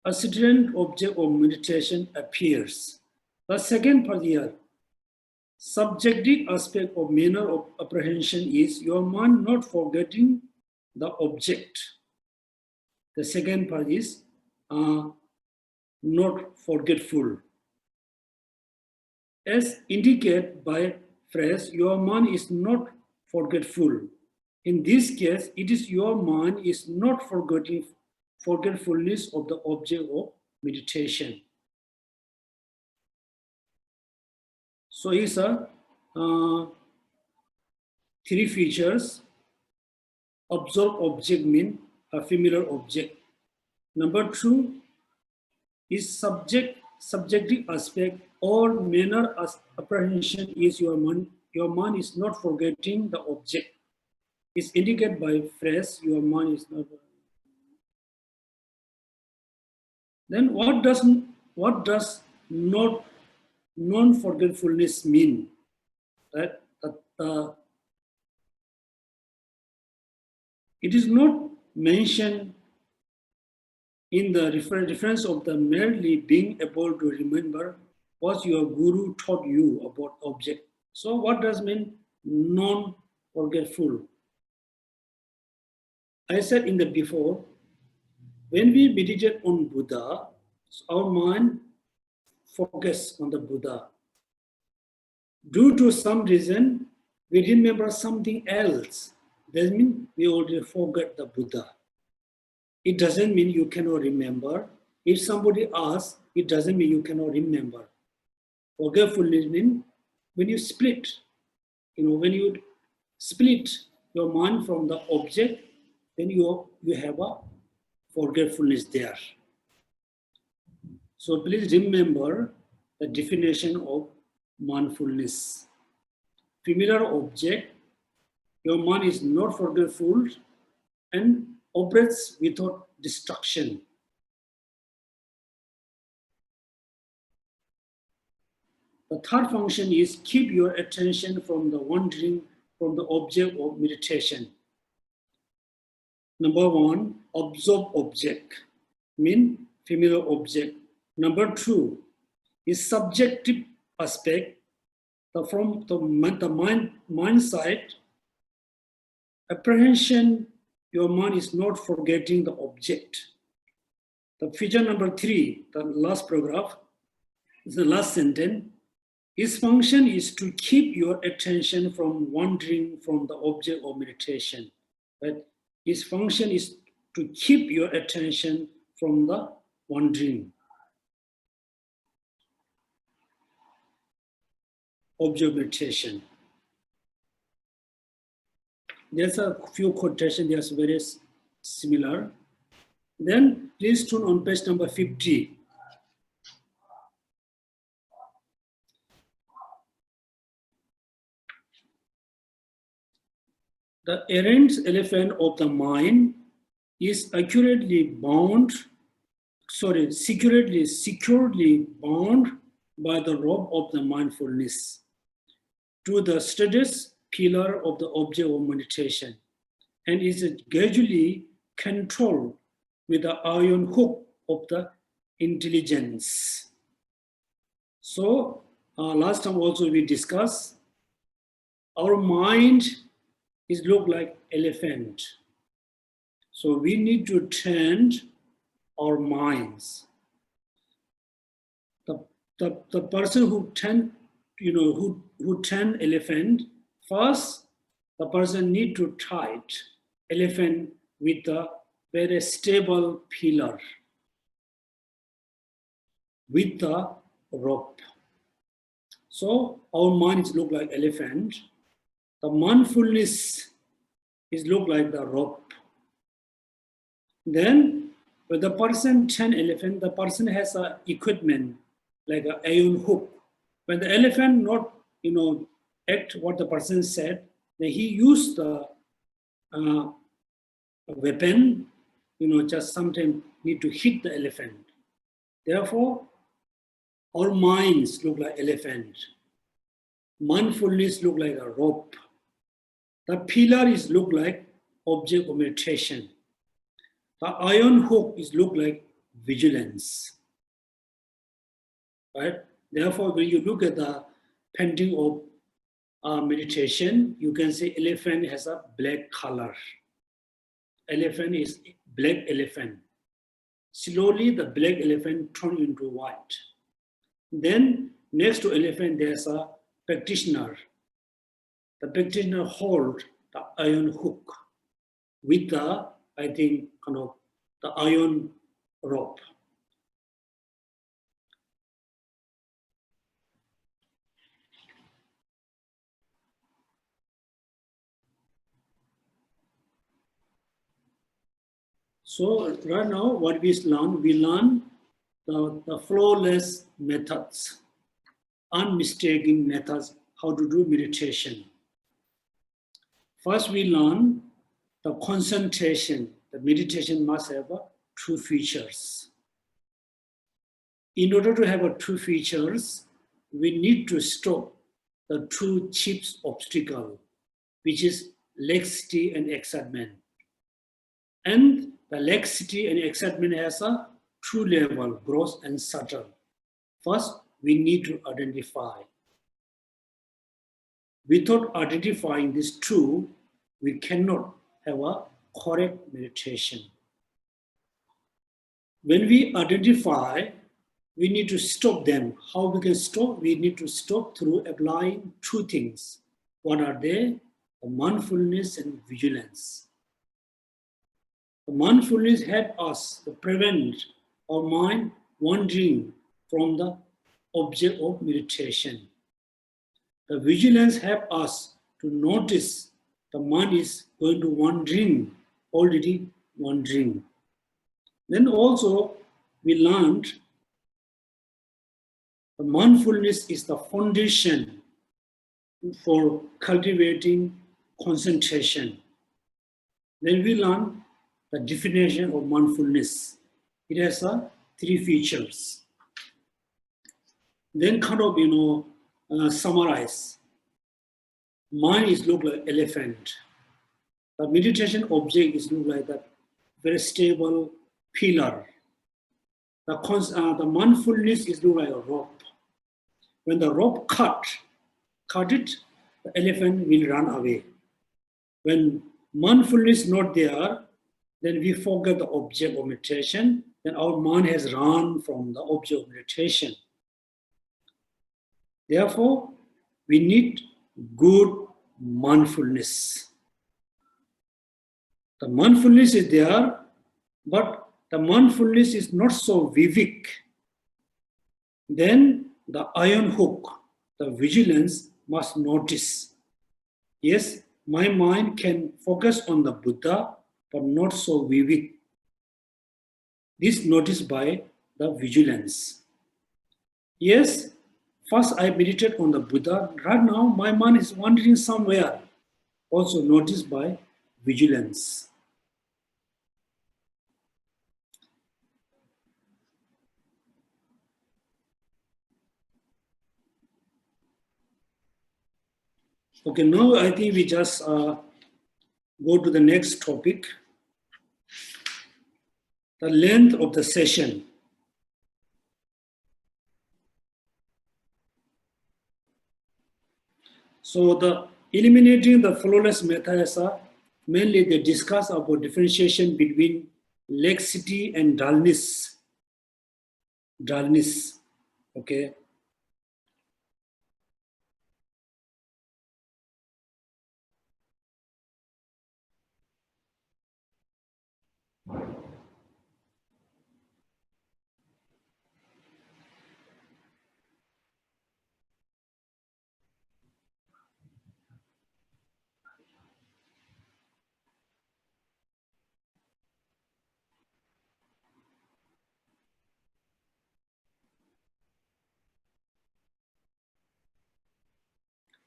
ascertained object of meditation appears. The second part here, subjective aspect of manner of apprehension is your mind not forgetting the object. The second part is not forgetful. As indicated by phrase, your mind is not forgetful. In this case, it is your mind is not forgetfulness of the object of meditation. So it's a three features. Absorbed object mean a familiar object. Number two is subjective aspect or manner as apprehension is your mind. Your mind is not forgetting the object. It's indicated by phrase, your mind is not. Then what does not non-forgetfulness mean? That it is not mentioned in the reference of the merely being able to remember what your guru taught you about object. So what does mean non-forgetful? I said in the before, when we meditate on Buddha, our mind focuses on the Buddha. Due to some reason, we remember something else. That means we already forgot the Buddha. It doesn't mean you cannot remember. If somebody asks, it doesn't mean you cannot remember. Forgetfulness means when you split, when you split your mind from the object, then you have a forgetfulness there. So please remember the definition of mindfulness. Familiar object, your mind is not forgetful and operates without distraction. The third function is keep your attention from the wandering from the object of meditation. Number one, absorb object, mean familiar object. Number two is subjective aspect. From the mind side, apprehension, your mind is not forgetting the object. The feature number three, the last paragraph, is the last sentence. His function is to keep your attention from wandering from the object of meditation. But his function is to keep your attention from the wandering object of meditation. There's a few quotations, there's very similar. Then please turn on page number 50. The errant elephant of the mind is securely bound by the rope of the mindfulness to the steadiest pillar of the object of meditation and is gradually controlled with the iron hook of the intelligence. So last time also we discussed our mind is look like elephant. So we need to train our minds. The person who train elephant, first the person need to tie elephant with a very stable pillar with the rope. So our mind is look like elephant. The mindfulness is look like the rope. Then when the person train elephant, the person has a equipment like an iron hook. When the elephant not act what the person said, then he used the weapon, just sometimes need to hit the elephant. Therefore, our minds look like elephant. Mindfulness look like a rope. The pillar is look like object of meditation. The iron hook is look like vigilance. Right? Therefore, when you look at the painting of meditation, you can say elephant has a black color. Elephant is black elephant. Slowly, the black elephant turns into white. Then, next to elephant, there's a practitioner. The practitioner holds the iron hook with the, I think, the iron rope. So right now, what we learn the flawless methods, unmistaking methods, how to do meditation. First, we learn the concentration. The meditation must have two features. In order to have two features, we need to stop the two chief obstacles, which is laxity and excitement. And the laxity and excitement has a two level, gross and subtle. First, we need to identify. Without identifying these two, we cannot have a correct meditation. When we identify, we need to stop them. How we can stop? We need to stop through applying two things. What are they? The mindfulness and vigilance. The mindfulness helps us to prevent our mind wandering from the object of meditation. The vigilance helps us to notice the mind is going to already wandering. Then also we learned the mindfulness is the foundation for cultivating concentration. Then we learn the definition of mindfulness. It has three features. Then summarize. Mind is look like elephant. The meditation object is look like that very stable pillar. The mindfulness is look like a rope. When the rope cut it, the elephant will run away. When mindfulness is not there, then we forget the object of meditation, then our mind has run from the object of meditation. Therefore, we need good mindfulness. The mindfulness is there, but the mindfulness is not so vivid. Then the iron hook, the vigilance must notice. Yes, my mind can focus on the Buddha, but not so vivid. This noticed by the vigilance. Yes, first I meditate on the Buddha. Right now, my mind is wandering somewhere. Also noticed by vigilance. Okay, now I think we just go to the next topic. The length of the session. So the eliminating the flawless method is mainly they discuss about differentiation between laxity and dullness. Dullness, okay.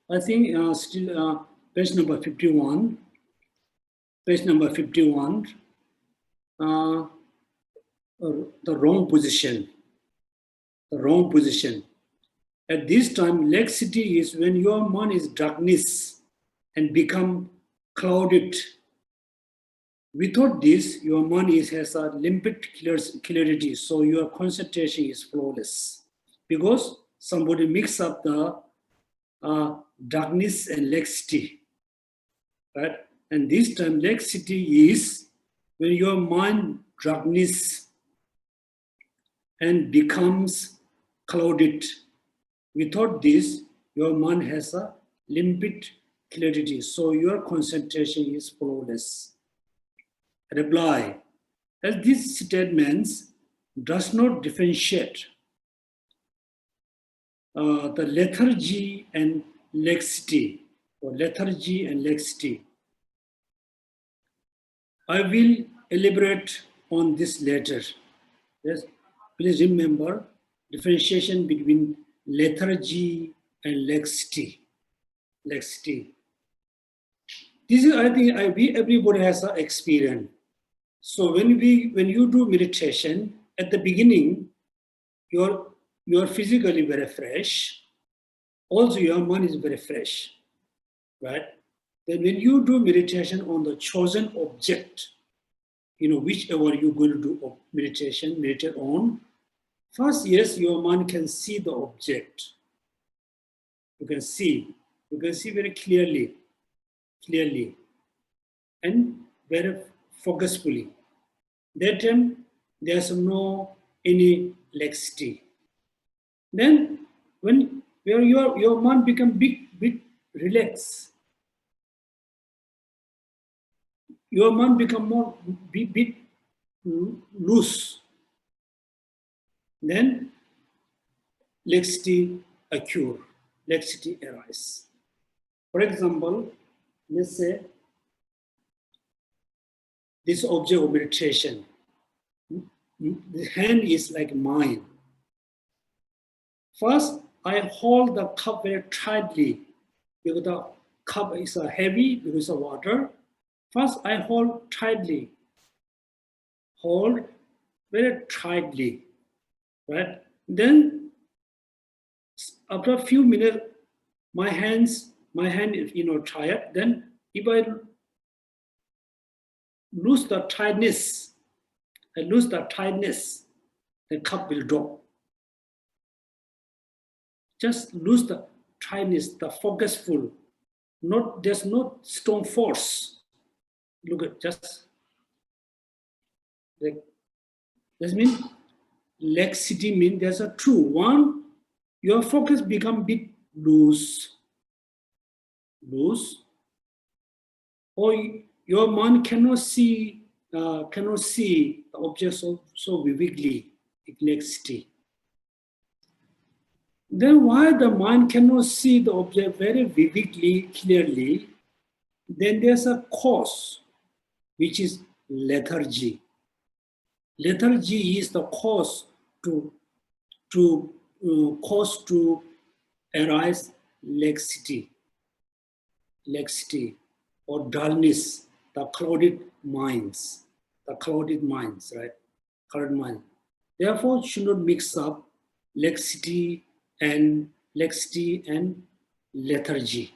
I think still page number 51. Page number 51. The wrong position. the wrong position. At this time, laxity is when your mind is darkness and become clouded. Without this, your mind has a limpid clarity, so your concentration is flawless. Because somebody mix up the darkness and laxity, right? And this time, laxity is when your mind darkness and becomes clouded. Without this, your mind has a limpid clarity, so your concentration is flawless. Reply, as these statements does not differentiate the lethargy and laxity, or lethargy and laxity. I will elaborate on this later. Yes, please remember differentiation between lethargy and laxity. Laxity. This is, I think, everybody has an experience. So when you do meditation, at the beginning, you're physically very fresh. Also, your mind is very fresh, right? Then when you do meditation on the chosen object, whichever you're going to do meditate on, first, yes, your mind can see the object. You can see very clearly, and very focusfully. That time, there's no any laxity. Then, when your mind become bit relaxed, your mind become more bit loose. Then laxity occur, laxity arises. For example, let's say this object of meditation, the hand is like mine. First, I hold the cup very tightly because the cup is heavy because of water. First, I hold tightly, very tightly, right? Then, after a few minutes, my hand is tired. Then, if I lose the tightness, the cup will drop. Just lose the tightness, the focusful. There's no strong force. Look at just like this means laxity means there's a true one. Your focus become bit loose, or your mind cannot see the object so vividly, laxity. Then why the mind cannot see the object very vividly, clearly? Then there's a cause, which is lethargy. Lethargy is the cause to arise laxity or dullness, the clouded minds, right? Clouded mind. Therefore, should not mix up laxity and lethargy,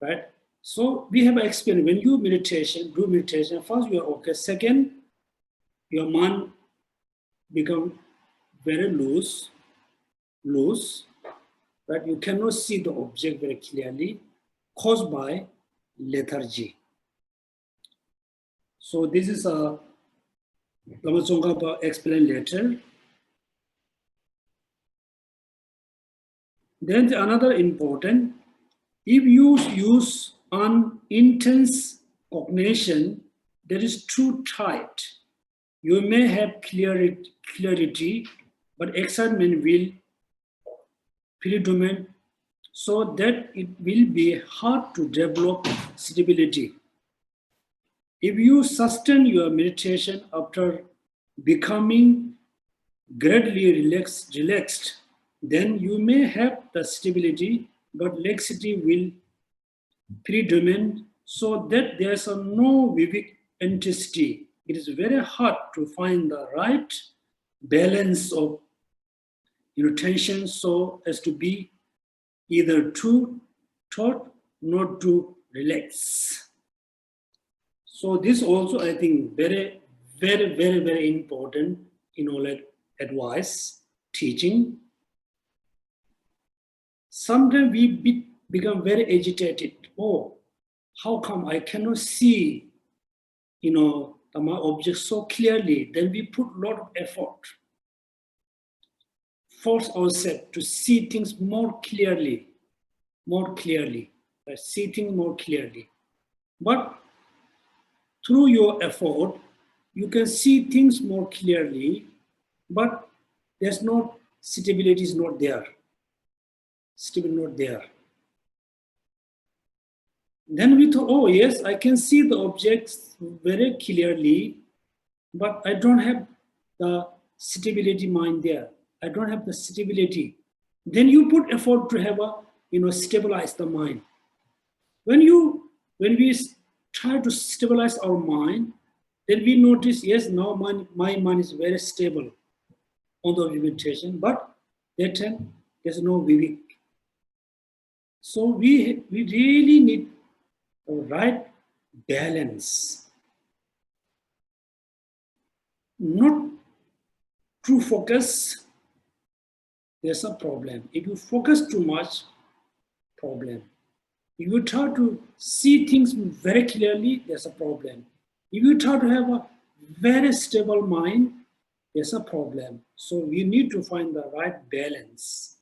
right? So we have experienced when you do meditation, first you are okay. Second, your mind become very loose, right? You cannot see the object very clearly, caused by lethargy. So this is a Lama Tsong-kha-pa explained later. Then another important, if you use an intense cognition that is too tight, you may have clarity, but excitement will predominate, so that it will be hard to develop stability. If you sustain your meditation after becoming gradually relaxed, then you may have the stability, but laxity will predominate, so that there's no vivid intensity. It is very hard to find the right balance of tension so as to be either too taut, not to relax. So this also, I think, very, very, very, very important in all advice, teaching. Sometimes we become very agitated. Oh, how come I cannot see, my object so clearly? Then we put a lot of effort, force ourselves to see things more clearly, right? See things more clearly. But through your effort, you can see things more clearly, but there's no stability is not there. Still not there. Then we thought, oh yes, I can see the objects very clearly, but I don't have the stability mind there. I don't have the stability. Then you put effort to have stabilize the mind. When we try to stabilize our mind, then we notice, yes, now my mind is very stable on the meditation, but that time there's no vivek. So we really need the right balance. Not true focus, there's a problem. If you focus too much, problem. If you try to see things very clearly, there's a problem. If you try to have a very stable mind, there's a problem. So we need to find the right balance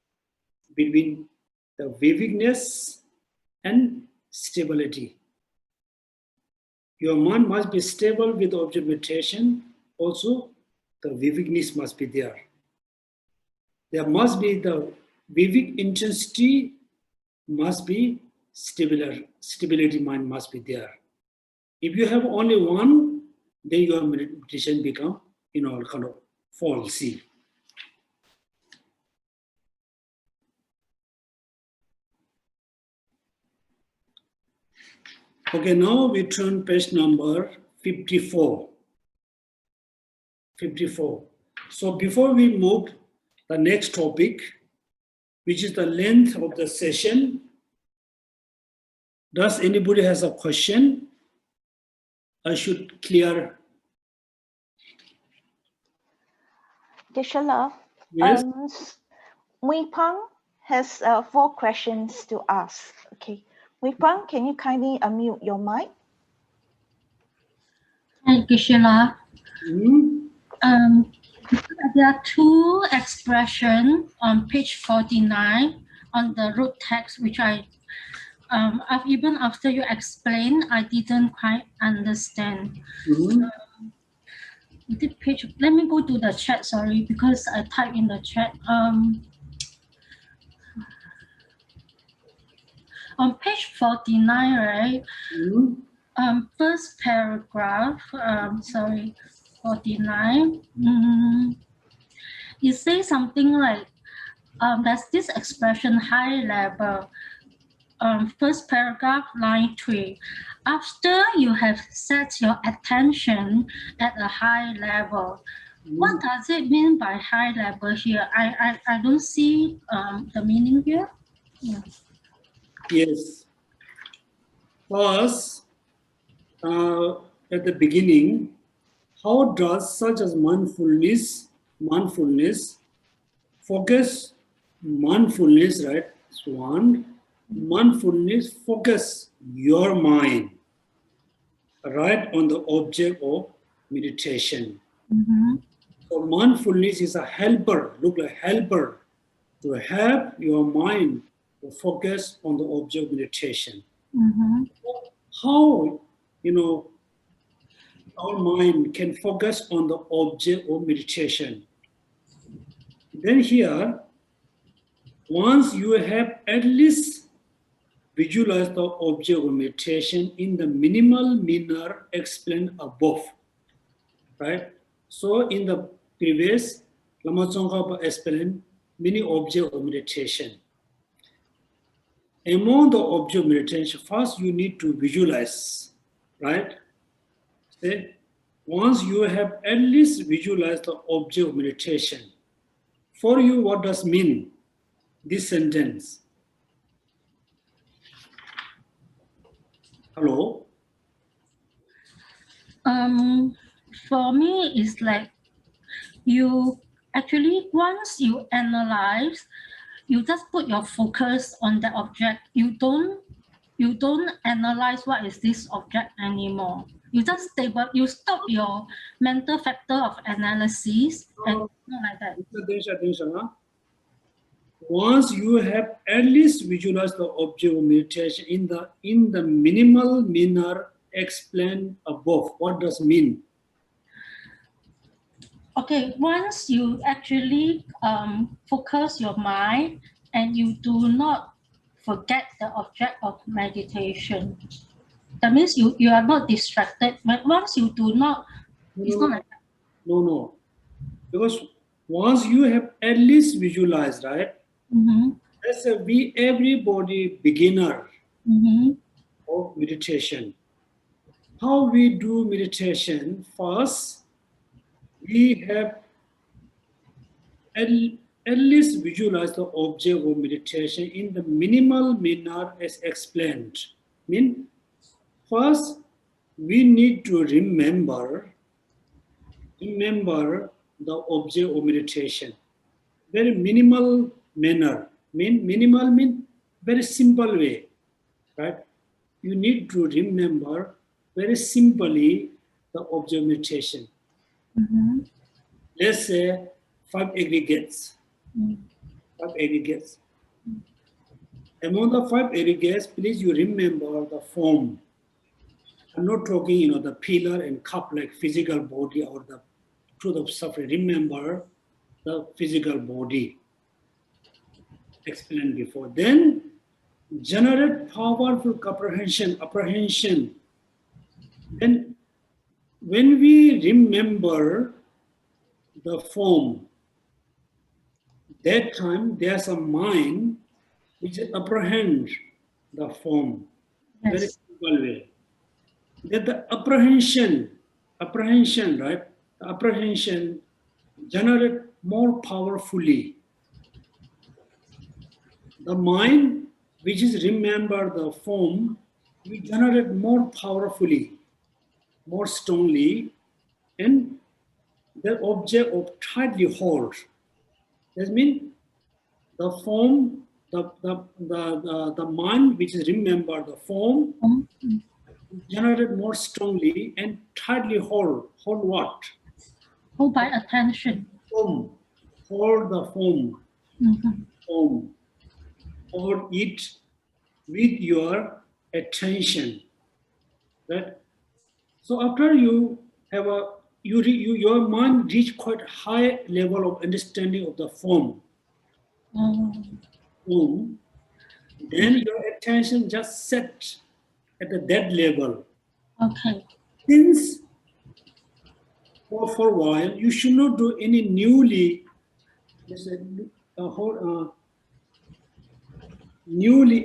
between the vividness and stability. Your mind must be stable with object meditation. Also, the vividness must be there. There must be the vivid intensity, must be stability mind must be there. If you have only one, then your meditation become, kind of faulty. Okay, now we turn page number 54. 54. So before we move the next topic, which is the length of the session, does anybody has a question? I should clear. Geshe Lo, Yes. Wei Peng has 4 questions to ask. Okay, Wei Peng, can you kindly unmute your mic? Hi, Geshe Lo. There are 2 expressions on page 49 on the root text, which even after you explain, I didn't quite understand. The page, let me go to the chat, sorry, because I typed in the chat. On page 49, right? First paragraph, 49. It says something like, there's this expression high level. First paragraph, line 3. After you have set your attention at a high level, what does it mean by high level here? I don't see the meaning here. Yeah. Yes. First, at the beginning, how does such as mindfulness, focus, mindfulness, right? It's one. Mindfulness, focus your mind right on the object of meditation. So mindfulness is a helper, look like helper to help your mind to focus on the object of meditation. How, our mind can focus on the object of meditation. Then here, once you have at least visualized the object of meditation in the minimal manner explained above, right? So in the previous, Lama Tsong-kha-pa explained many objects of meditation. Among the object of meditation, first you need to visualize, right? Say, once you have at least visualized the object of meditation, for you, what does mean this sentence? Hello? For me, it's like you actually, once you analyze, you just put your focus on the object. You don't analyze what is this object anymore. You just you stop your mental factor of analysis and not like that. Once you have at least visualized the object of meditation in the minimal manner explained above, what does mean? Okay, once you actually focus your mind and you do not forget the object of meditation, that means you are not distracted. But once you do not, it's not like that. No. Because once you have at least visualized, right? Let's say everybody beginner of meditation. How we do meditation? First, we have at least visualized the object of meditation in the minimal manner as explained. First, we need to remember the object of meditation. Very minimal manner. Minimal mean very simple way, right? You need to remember very simply the object of meditation. Let's say 5 aggregates. 5 aggregates. Among the 5 aggregates, please you remember the form. I'm not talking, the pillar and cup like physical body or the truth of suffering. Remember the physical body. Explained before. Then generate powerful apprehension. Then when we remember the form, that time there's a mind which apprehend the form. Yes. Very simple way. That the apprehension, right? The apprehension generate more powerfully. The mind, which is remember the form, we generate more powerfully, more strongly, and the object of tightly hold. That means the form, the mind, which is remember the form, generate more strongly and tightly hold. Hold what? Hold by attention. Form. Hold the form. Form. Hold it with your attention. Right? So after you have your mind reach quite high level of understanding of the form. Form, then your attention just set at that level. Okay. Since for a while, you should not do any newly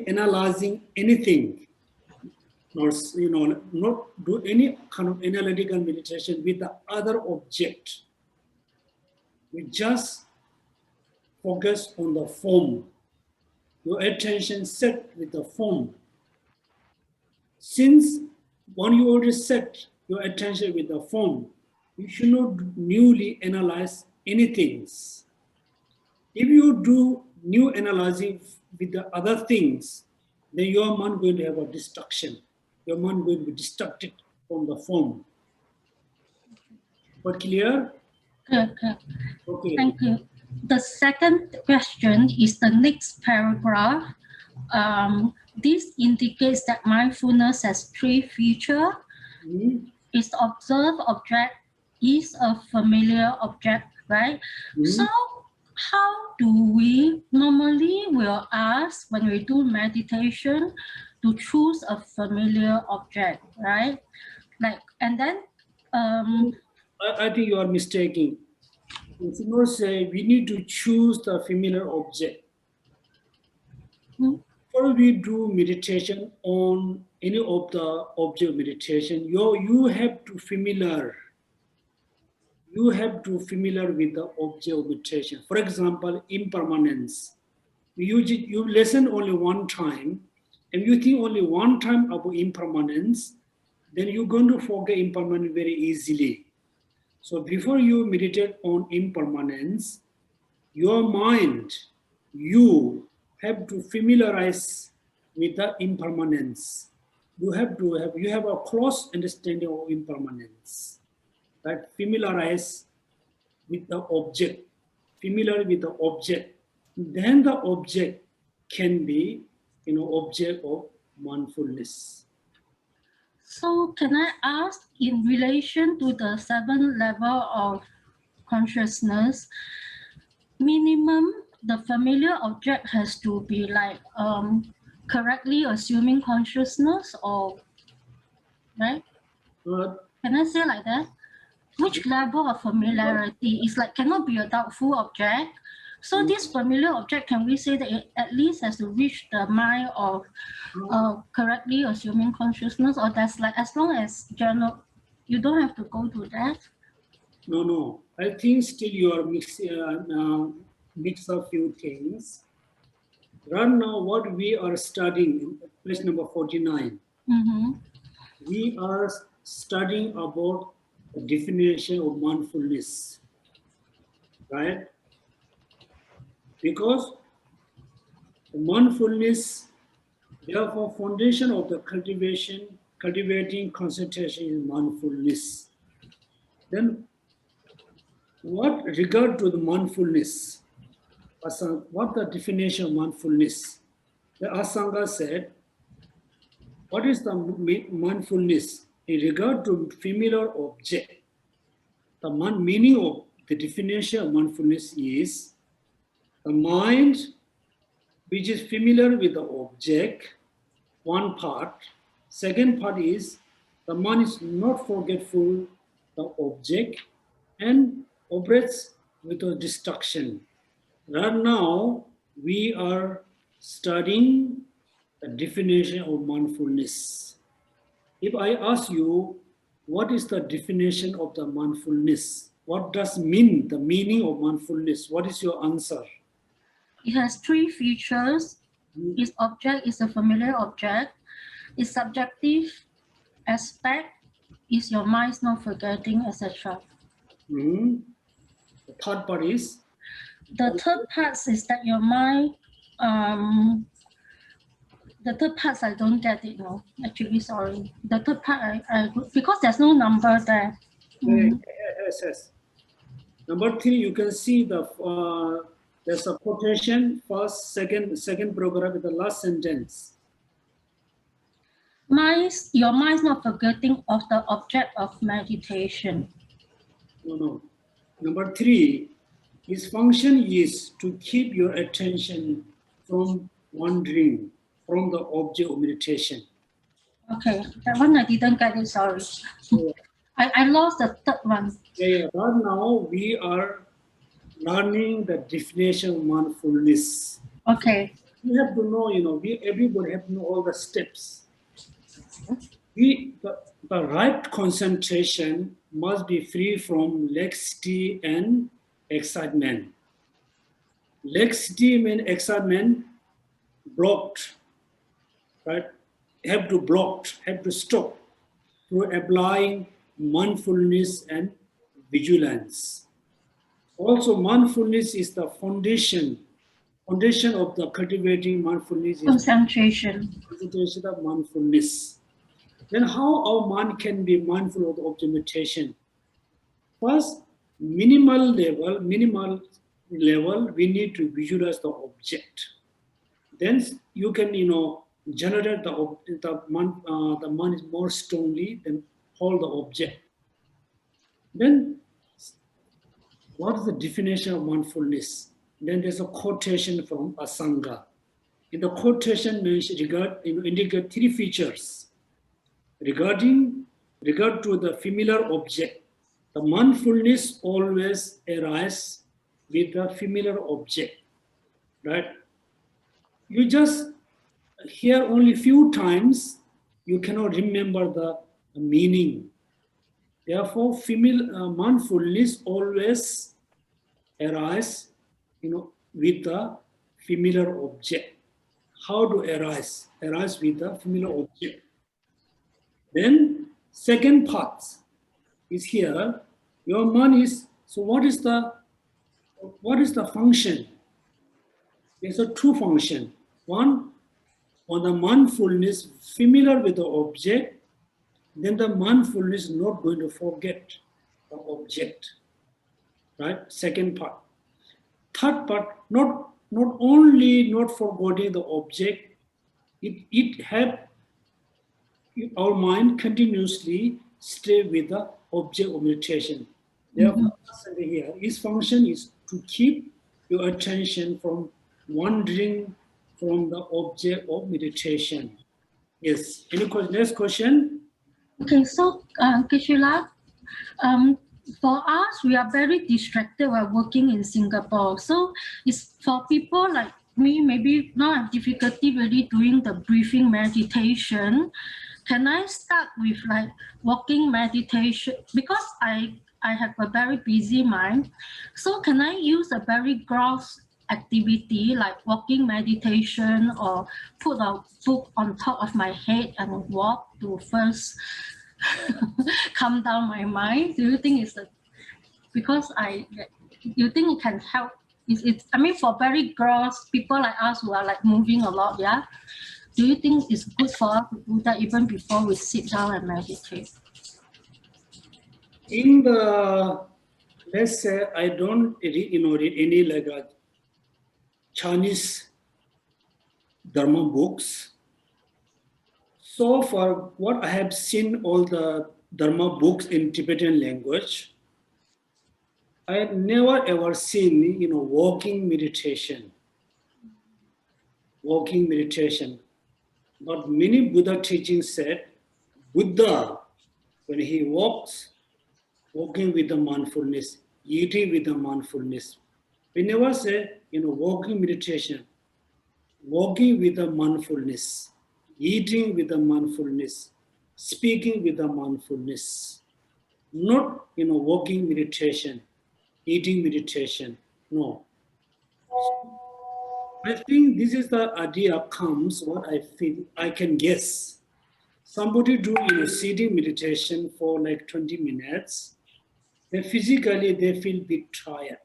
analyzing anything, or not do any kind of analytical meditation with the other object. We just focus on the form. Your attention set with the form. Since when you already set your attention with the form, you should not newly analyze anything. If you do new analyzing with the other things, then your mind going to have a destruction. Your mind going to be distracted from the form. But clear? Okay. Okay. Thank you. The second question is the next paragraph. This indicates that mindfulness has 3 features. Is the observed object is a familiar object, right? So how do we normally will ask when we do meditation to choose a familiar object, right? And then I think you are mistaken. You should not say we need to choose the familiar object. Before we do meditation on any of the object of meditation, you have to familiar you have to familiar with the object of meditation. For example, impermanence. You listen only one time, and you think only one time about impermanence, then you're going to forget impermanence very easily. So before you meditate on impermanence, your mind, you have to familiarize with the impermanence. You have a close understanding of impermanence. Right? Familiarize with the object. Familiar with the object. Then the object can be, object of mindfulness. So can I ask, in relation to the 7 level of consciousness, minimum, the familiar object has to be like correctly assuming consciousness, or right? Can I say like that? Which level of familiarity is like cannot be a doubtful object? So this familiar object, can we say that it at least has to reach the mind of correctly assuming consciousness, or that's like as long as general, you don't have to go to that? No. I think still you are mix a few things. Right now, what we are studying in page number 49, we are studying about the definition of mindfulness, right? Because mindfulness, therefore, foundation of the cultivating concentration is mindfulness. Then, what regard to the mindfulness? What the definition of mindfulness? The Asanga said, what is the mindfulness in regard to familiar object? The meaning of the definition of mindfulness is the mind which is familiar with the object, one part. Second part is the mind is not forgetful the object and operates without distraction. Right now, we are studying the definition of mindfulness. If I ask you, what is the definition of the mindfulness? What does mean the meaning of mindfulness? What is your answer? It has 3 features. Its object is a familiar object. Its subjective aspect is your mind's not forgetting, etc. The third part is? The third part is that your mind, the third part I don't get it, no, actually, sorry. The third part, I because there's no number there. Yes. Number 3, you can see there's a quotation, first, second paragraph, the last sentence. Your mind's not forgetting of the object of meditation. No. Number 3, its function is to keep your attention from wandering from the object of meditation. Okay, that one I didn't get it, sorry. I lost the third one. Yeah, right now we are learning the definition of mindfulness. Okay. You have to know, everybody have to know all the steps. The right concentration must be free from laxity and excitement. Laxity means excitement, blocked, right? Have to stop through applying mindfulness and vigilance. Also, mindfulness is the foundation of the cultivating mindfulness. Concentration of mindfulness. Then how our mind can be mindful of the object meditation? First, minimal level, we need to visualize the object. Then you can, generate the mind is more strongly than hold the object. Then, what is the definition of mindfulness? Then there's a quotation from Asanga. In the quotation indicate 3 features. Regard to the familiar object, the mindfulness always arises with the familiar object, right? You just hear only few times, you cannot remember the meaning. Therefore, mindfulness always arises, with the familiar object. How to arise? Arise with the familiar object. Then, second part is here. Your mind is, so what is the function? There's a two function. One, on the mindfulness familiar with the object, then the mindfulness is not going to forget the object. Right? Second part. Third part, not only not forgetting the object, it have our mind continuously stay with the object of meditation. Therefore, here, his function is to keep your attention from wandering from the object of meditation. Yes. Any question? Next question. Okay, so Geshe La, for us, we are very distracted while working in Singapore. So it's for people like me, maybe now I have difficulty really doing the breathing meditation. Can I start with like walking meditation? Because I have a very busy mind. So can I use a very gross activity like walking meditation, or put a book on top of my head and walk to first calm down my mind? Do you think it's you think it can help? I mean, for very gross people like us who are like moving a lot, yeah? Do you think it's good for us to do that even before we sit down and meditate? In the, let's say, I don't read any like Chinese Dharma books. So far, what I have seen all the Dharma books in Tibetan language, I have never ever seen, walking meditation. Walking meditation. But many Buddha teachings said, Buddha, when he walks, walking with the mindfulness, eating with the mindfulness. We never say, walking meditation, walking with the mindfulness, eating with the mindfulness, speaking with the mindfulness. Not, walking meditation, eating meditation, no. I think this is the idea comes, what I feel, I can guess. Somebody do, sitting meditation for like 20 minutes, then physically they feel a bit tired.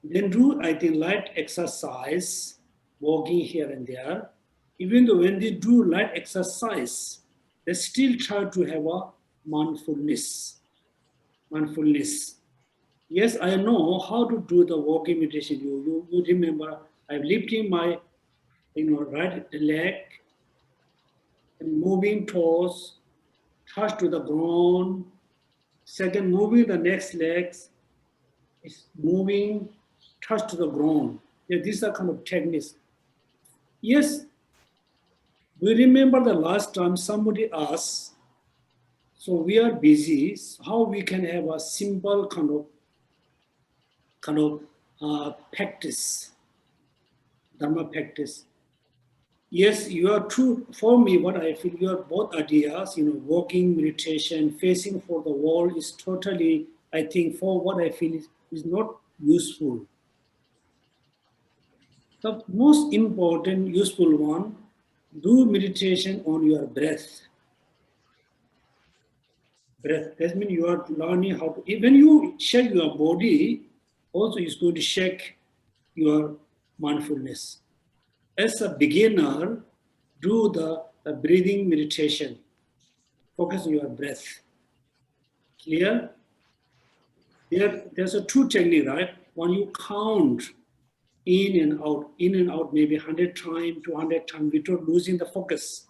Then do, I think, light exercise, walking here and there. Even though when they do light exercise, they still try to have a mindfulness. Mindfulness. Yes, I know how to do the walking meditation. You remember, I'm lifting my, right leg and moving toes, touch to the ground. Second, moving the next legs, is moving, touch to the ground. Yeah, these are kind of techniques. Yes, we remember the last time somebody asked, so we are busy, how we can have a simple kind of practice, Dharma practice. Yes, you are true. For me, what I feel, you are both ideas, walking, meditation, facing for the wall is totally, I think, for what I feel is not useful. The most important, useful one, do meditation on your breath. Breath, that means you are learning how to, when you shake your body, also is going to shake your mindfulness. As a beginner, do the breathing meditation. Focus on your breath. Clear? There's a two technique, right? When you count in and out, maybe 100 times, 200 times without losing the focus.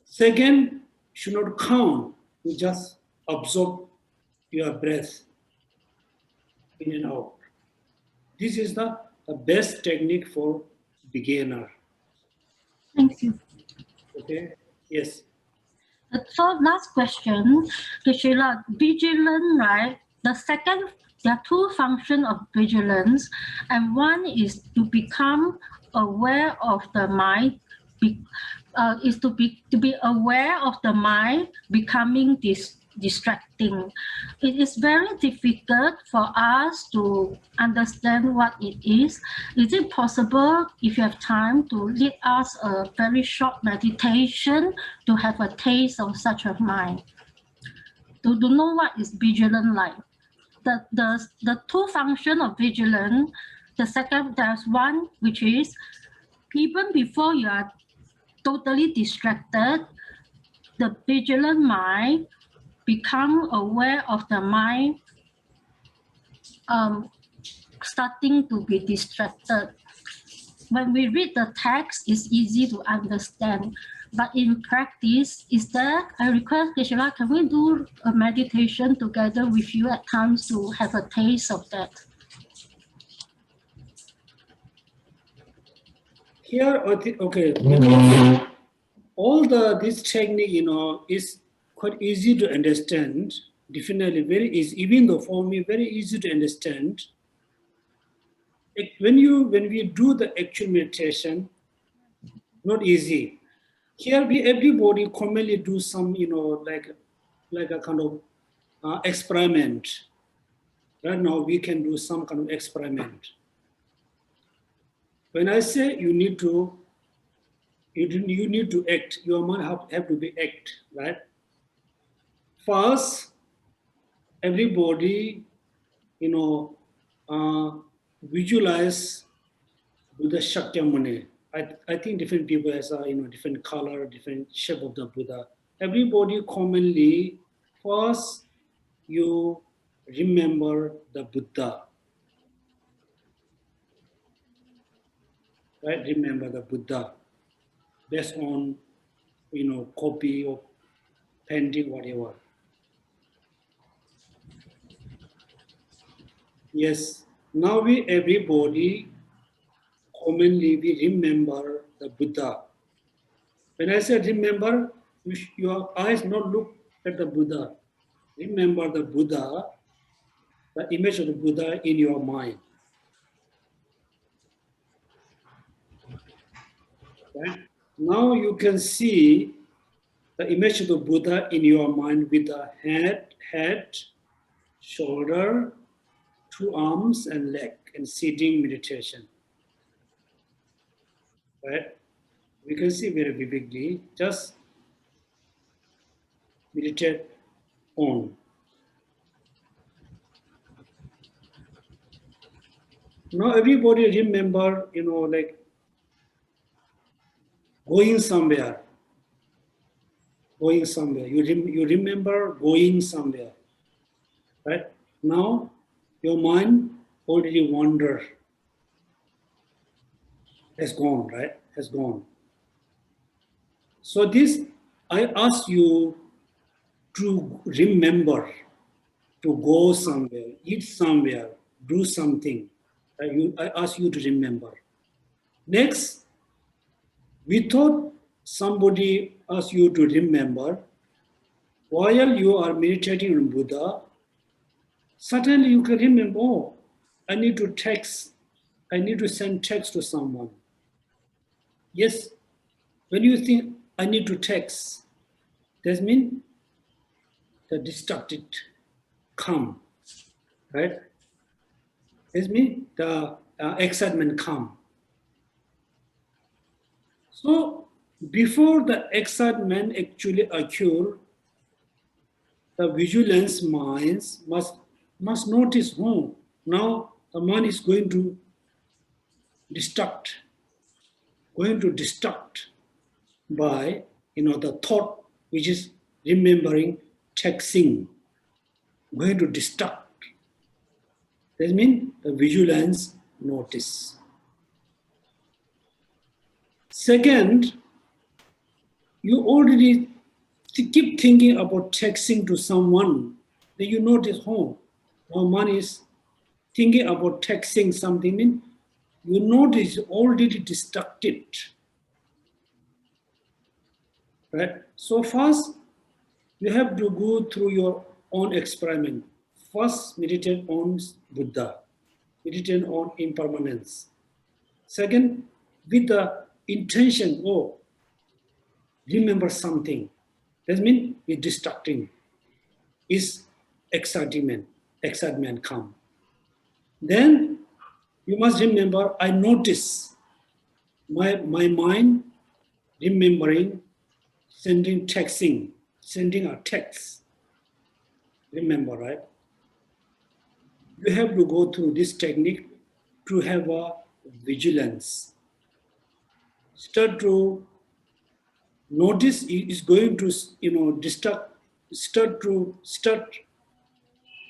Second, you should not count. You just absorb your breath in and out. This is the best technique for beginner. Thank you. Okay. Yes. So last question, Geshe La, vigilance, right? There are two functions of vigilance, and one is to become aware of the mind, is to be aware of the mind becoming distracting. It is very difficult for us to understand what it is. Is it possible, if you have time, to lead us a very short meditation to have a taste of such a mind? To know what is vigilant like? The two functions of vigilance, the second, there's one which is even before you are totally distracted, the vigilant mind become aware of the mind starting to be distracted. When we read the text, it's easy to understand. But in practice, I request Geshe, can we do a meditation together with you at times to have a taste of that? Here, okay, all this technique, is quite easy to understand. Definitely very easy, even though for me very easy to understand. When we do the actual meditation, not easy. Here everybody commonly do some, like a kind of experiment. Right now we can do some kind of experiment. When I say you need to act, your mind have to be act, right? First, everybody, visualize Buddha Shakyamuni. I think different people has a different color, different shape of the Buddha. Everybody commonly, first you remember the Buddha. Right? Remember the Buddha based on copy or painting, whatever. Yes, now everybody commonly we remember the Buddha. When I say remember, your eyes not look at the Buddha. Remember the Buddha, the image of the Buddha in your mind. Right? Now you can see the image of the Buddha in your mind with the head, shoulder, two arms and leg, and sitting meditation. Right? We can see very vividly. Just meditate on. Now everybody remember, like going somewhere. Going somewhere. You remember going somewhere. Right? Now your mind already wandered. Has gone, right? Has gone. So this, I ask you to remember, to go somewhere, eat somewhere, do something. I ask you to remember. Next, we thought somebody asked you to remember, while you are meditating on Buddha, suddenly you can remember, oh, I need to send text to someone. Yes, when you think I need to text, that means the distracted come, right? That means the excitement come. So before the excitement actually occur, the vigilance minds must notice, oh, now the mind is going to distract by the thought which is remembering, texting, going to distract. That means the vigilance notice. Second, you already keep thinking about texting to someone, then you notice, oh, now one is thinking about texting something, you notice already distracted. Right? So first, you have to go through your own experiment. First, meditate on Buddha, meditate on impermanence. Second, with the intention, remember something. That means it's distracting. is excitement come. Then you must remember, I notice my mind remembering, sending a text. Remember, right? You have to go through this technique to have a vigilance. Start to notice is going to, start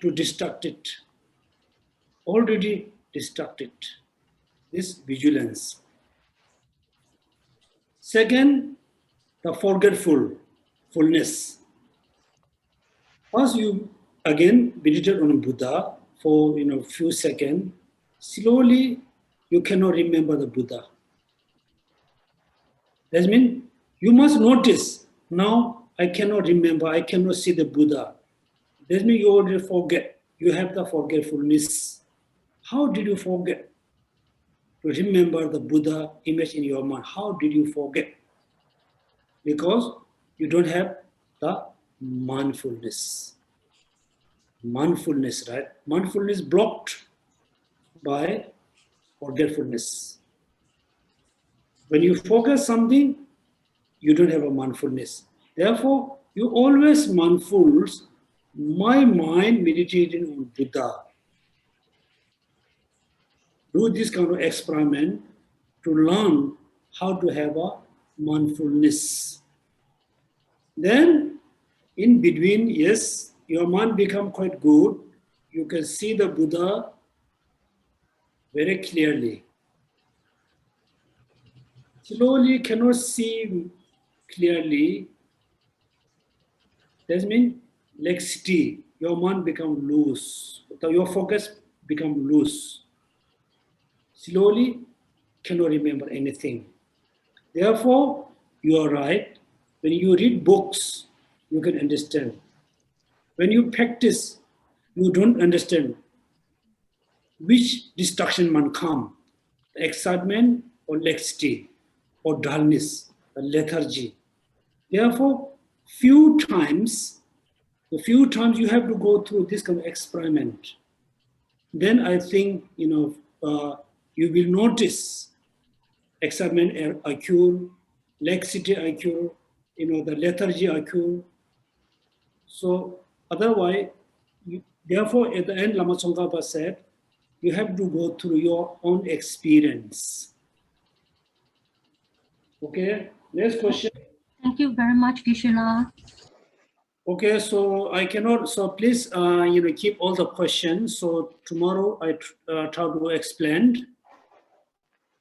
to distract it. Already distracted. This vigilance. Second, the forgetfulness. Once you again meditate on Buddha for few seconds, slowly you cannot remember the Buddha. That means you must notice, now I cannot remember, I cannot see the Buddha. That means you already forget. You have the forgetfulness. How did you forget to remember the Buddha image in your mind? How did you forget? Because you don't have the mindfulness. Mindfulness, right? Mindfulness blocked by forgetfulness. When you focus something, you don't have a mindfulness. Therefore, you always mindful, my mind meditating on Buddha. Do this kind of experiment to learn how to have a mindfulness. Then, in between, yes, your mind become quite good. You can see the Buddha very clearly. Slowly cannot see clearly. That means laxity. Your mind become loose. Your focus become loose. Slowly cannot remember anything. Therefore, you are right. When you read books, you can understand. When you practice, you don't understand which distraction might come, the excitement or laxity or dullness, the lethargy. Therefore, few times you have to go through this kind of experiment. Then I think, you will notice excitement occur, laxity occur, the lethargy occur. So otherwise, therefore at the end, Lama Tsong-kha-pa said, you have to go through your own experience. Okay, next question. Thank you very much, Geshe. Okay, so I cannot, so please, keep all the questions. So tomorrow I try to explain.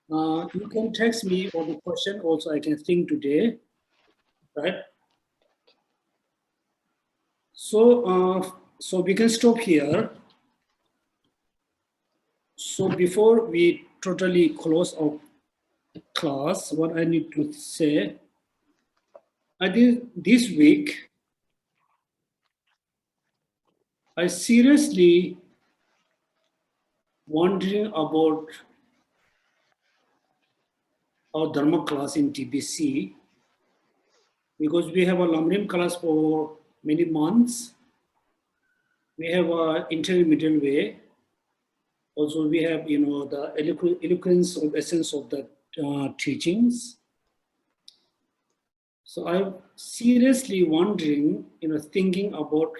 You can text me all the question also, I can think today, right? So, so we can stop here. So before we totally close our class, what I need to say, I think this week, I seriously wondering about our Dharma class in TBC, because we have a Lamrim class for many months. We have an intermediate way. Also, we have, the eloquence of essence of the teachings. So I'm seriously wondering, thinking about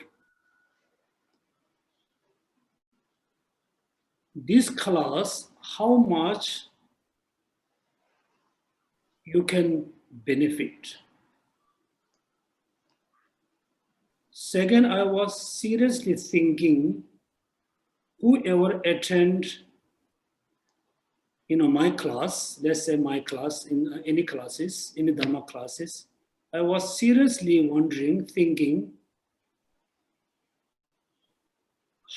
this class, how much you can benefit. Second, I was seriously thinking, whoever attend, my class, let's say my class, in any classes, any Dharma classes, I was seriously wondering, thinking,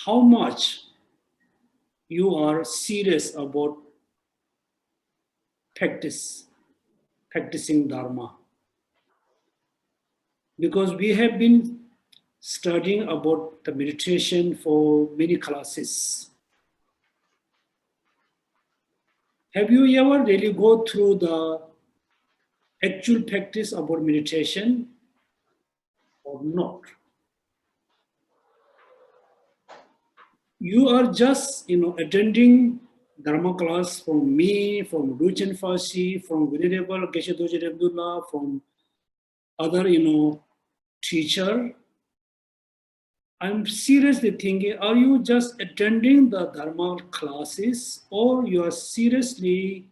how much you are serious about practicing Dharma. Because we have been studying about the meditation for many classes. Have you ever really go through the actual practice about meditation or not? you are just, attending Dharma class from me, from Ruchen Farsi, from Venerable Geshe Abdullah, from other, teacher. I'm seriously thinking, are you just attending the Dharma classes or you are seriously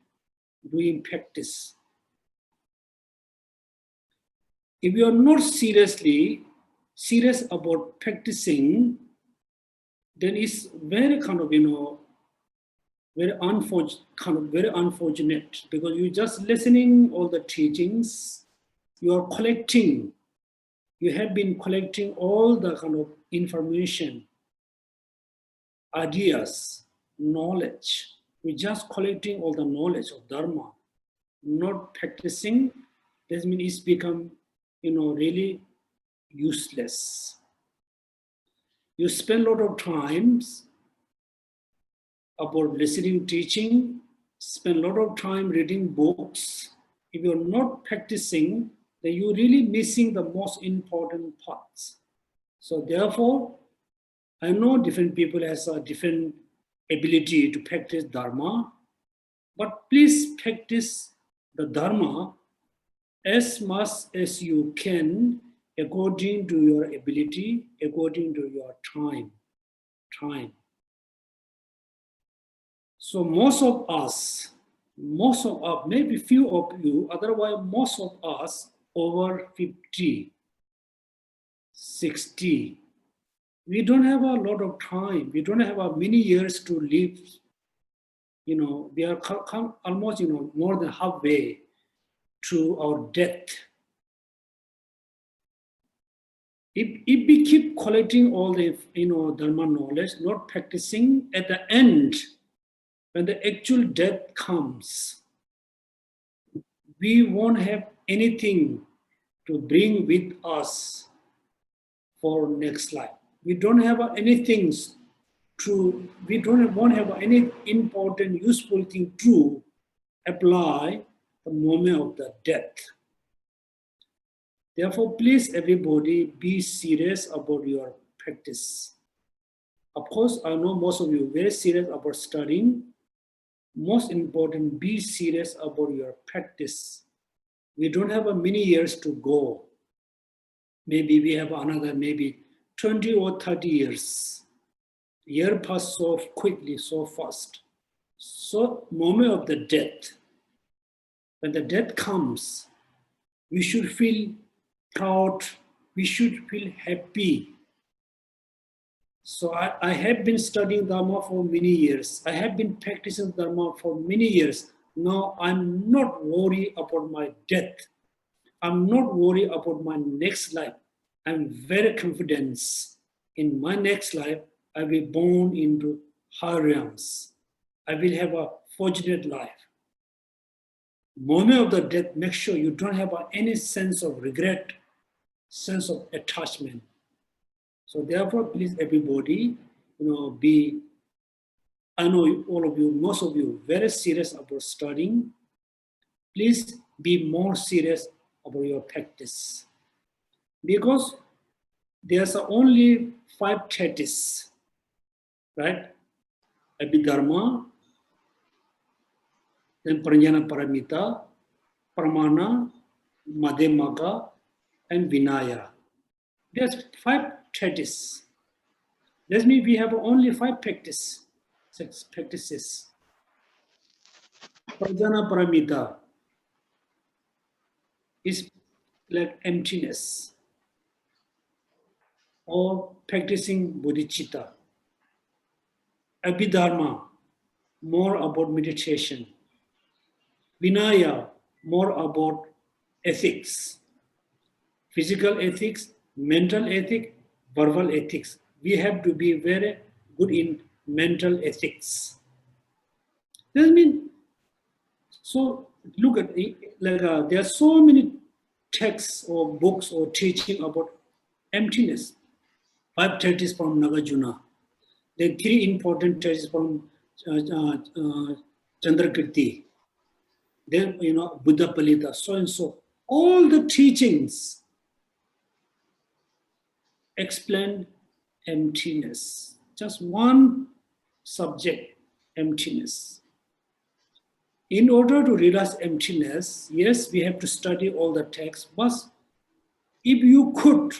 doing practice? If you are not serious about practicing, then it's very very unfortunate, because you're just listening all the teachings, you have been collecting all the kind of information, ideas, knowledge. We're just collecting all the knowledge of Dharma, not practicing. That means it's become, really useless. You spend a lot of times about listening, teaching, spend a lot of time reading books. If you're not practicing, then you're really missing the most important parts. So therefore, I know different people has a different ability to practice Dharma, but please practice the Dharma as much as you can, according to your ability, according to your time. So most of us, maybe few of you, otherwise most of us over 50, 60, we don't have a lot of time. We don't have many years to live. We are almost, more than halfway to our death. If we keep collecting all the, Dharma knowledge, not practicing, at the end, when the actual death comes, we won't have anything to bring with us for next life. We don't have anything won't have any important, useful thing to apply the moment of the death. Therefore, please everybody be serious about your practice. Of course, I know most of you very serious about studying. Most important, be serious about your practice. We don't have many years to go. Maybe we have another 20 or 30 years. Year pass so quickly, so fast. So moment of the death, when the death comes, we should feel proud, we should feel happy. So I have been studying Dharma for many years. I have been practicing Dharma for many years. Now I'm not worried about my death. I'm not worried about my next life. I'm very confident in my next life. I will be born into higher realms. I will have a fortunate life. Moment of the death, make sure you don't have any sense of regret, sense of attachment. So therefore, please everybody, I know all of you, most of you, very serious about studying. Please be more serious about your practice. Because there's only 5 treatises, right? Abhidharma, then Pranjana Paramita, Pramana, Madhyamaka, and Vinaya. There's 5 treatises. That means we have only 5 practices. Pranjana Paramita is like emptiness, or practicing bodhicitta. Abhidharma, more about meditation. Vinaya, more about ethics. Physical ethics, mental ethics, verbal ethics. We have to be very good in mental ethics. That means, so look at there are so many texts or books or teaching about emptiness. 5 treatises from Nagarjuna. There are 3 important treatises from Chandrakirti. Then, Buddha Palita, so and so. All the teachings explain emptiness. just one subject, emptiness. In order to realize emptiness, yes, we have to study all the texts, but if you could,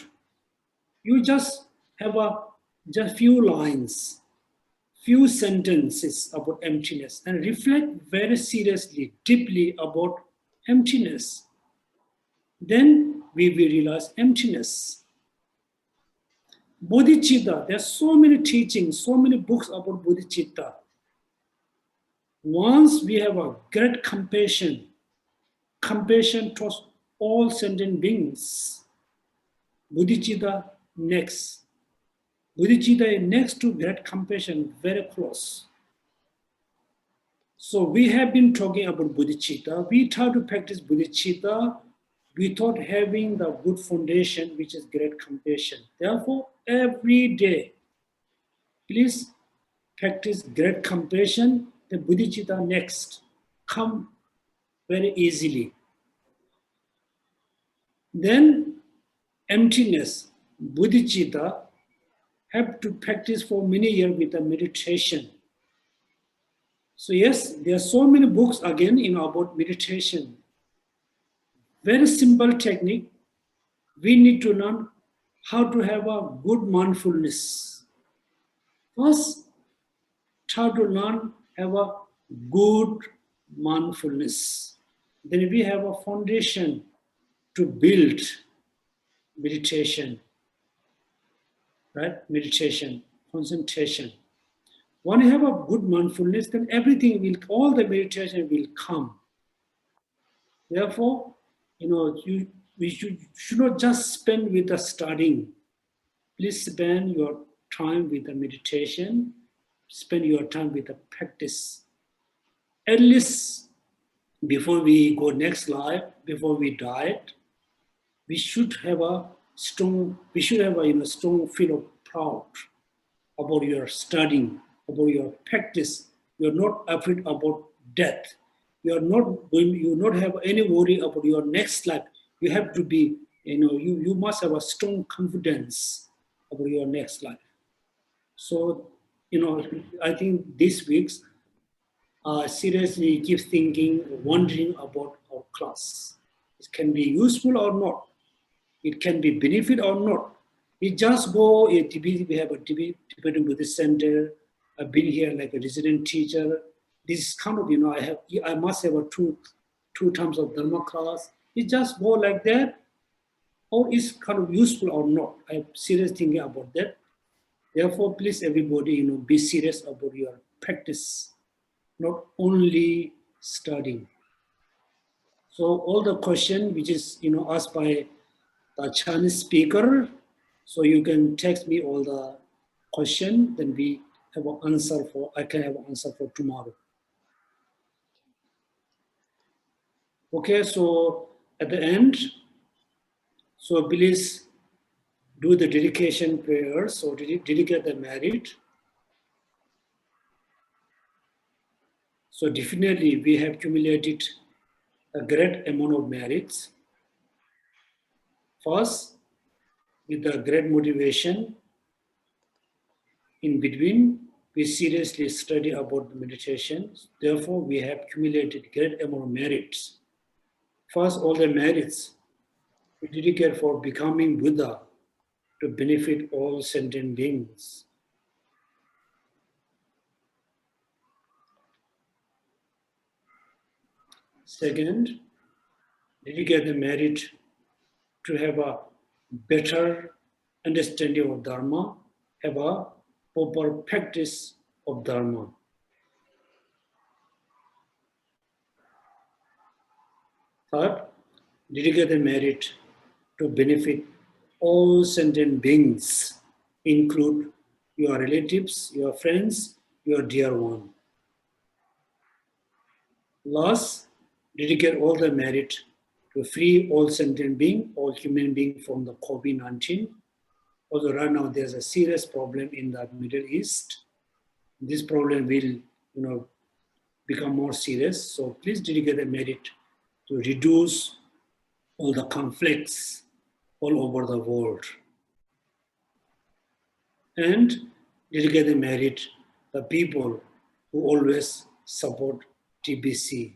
you just have just few lines, few sentences about emptiness and reflect very seriously, deeply about emptiness. Then we will realize emptiness. Bodhicitta, there are so many teachings, so many books about bodhicitta. Once we have a great compassion towards all sentient beings, bodhicitta next. Bodhicitta is next to great compassion, very close. So we have been talking about bodhicitta. We try to practice bodhicitta without having the good foundation, which is great compassion. Therefore, every day, please practice great compassion. The bodhicitta next come very easily. Then emptiness, bodhicitta, have to practice for many years with the meditation. So yes, there are so many books again about meditation. Very simple technique. We need to learn how to have a good mindfulness. First, try to learn have a good mindfulness. Then we have a foundation to build meditation. Right? Meditation, concentration. When you have a good mindfulness, then everything will, all the meditation will come. Therefore, we should not just spend with the studying. Please spend your time with the meditation, spend your time with the practice. At least before we go next life, before we die, we should have a strong feel of proud about your studying, about your practice. You're not afraid about death. You not have any worry about your next life. You have to be, you must have a strong confidence about your next life. So, I think this week's seriously keep thinking, wondering about our class. It can be useful or not. It can be benefit or not. We just go, we have a Tibetan Buddhist center. I've been here like a resident teacher. This is kind of, I must have a two times of Dharma class. You just go like that, or it's kind of useful or not. I'm serious thinking about that. Therefore, please everybody, be serious about your practice, not only studying. So all the question which is, asked by the Chinese speaker, so you can text me all the question, then we have an answer I can have an answer for tomorrow. Okay, so at the end, so please do the dedication prayers, so dedicate the merit. So definitely we have accumulated a great amount of merits. First, with the great motivation, in between, we seriously study about the meditation. Therefore, we have accumulated great amount of merits. First, all the merits we dedicate for becoming Buddha to benefit all sentient beings. Second, dedicate the merit to have a better understanding of Dharma, have a proper practice of Dharma. Third, dedicate the merit to benefit all sentient beings, include your relatives, your friends, your dear one. Last, dedicate all the merit to free all sentient beings, all human beings from the COVID-19. Although right now there's a serious problem in the Middle East. This problem will, become more serious. So please dedicate the merit to reduce all the conflicts all over the world. And dedicated merit the people who always support TBC.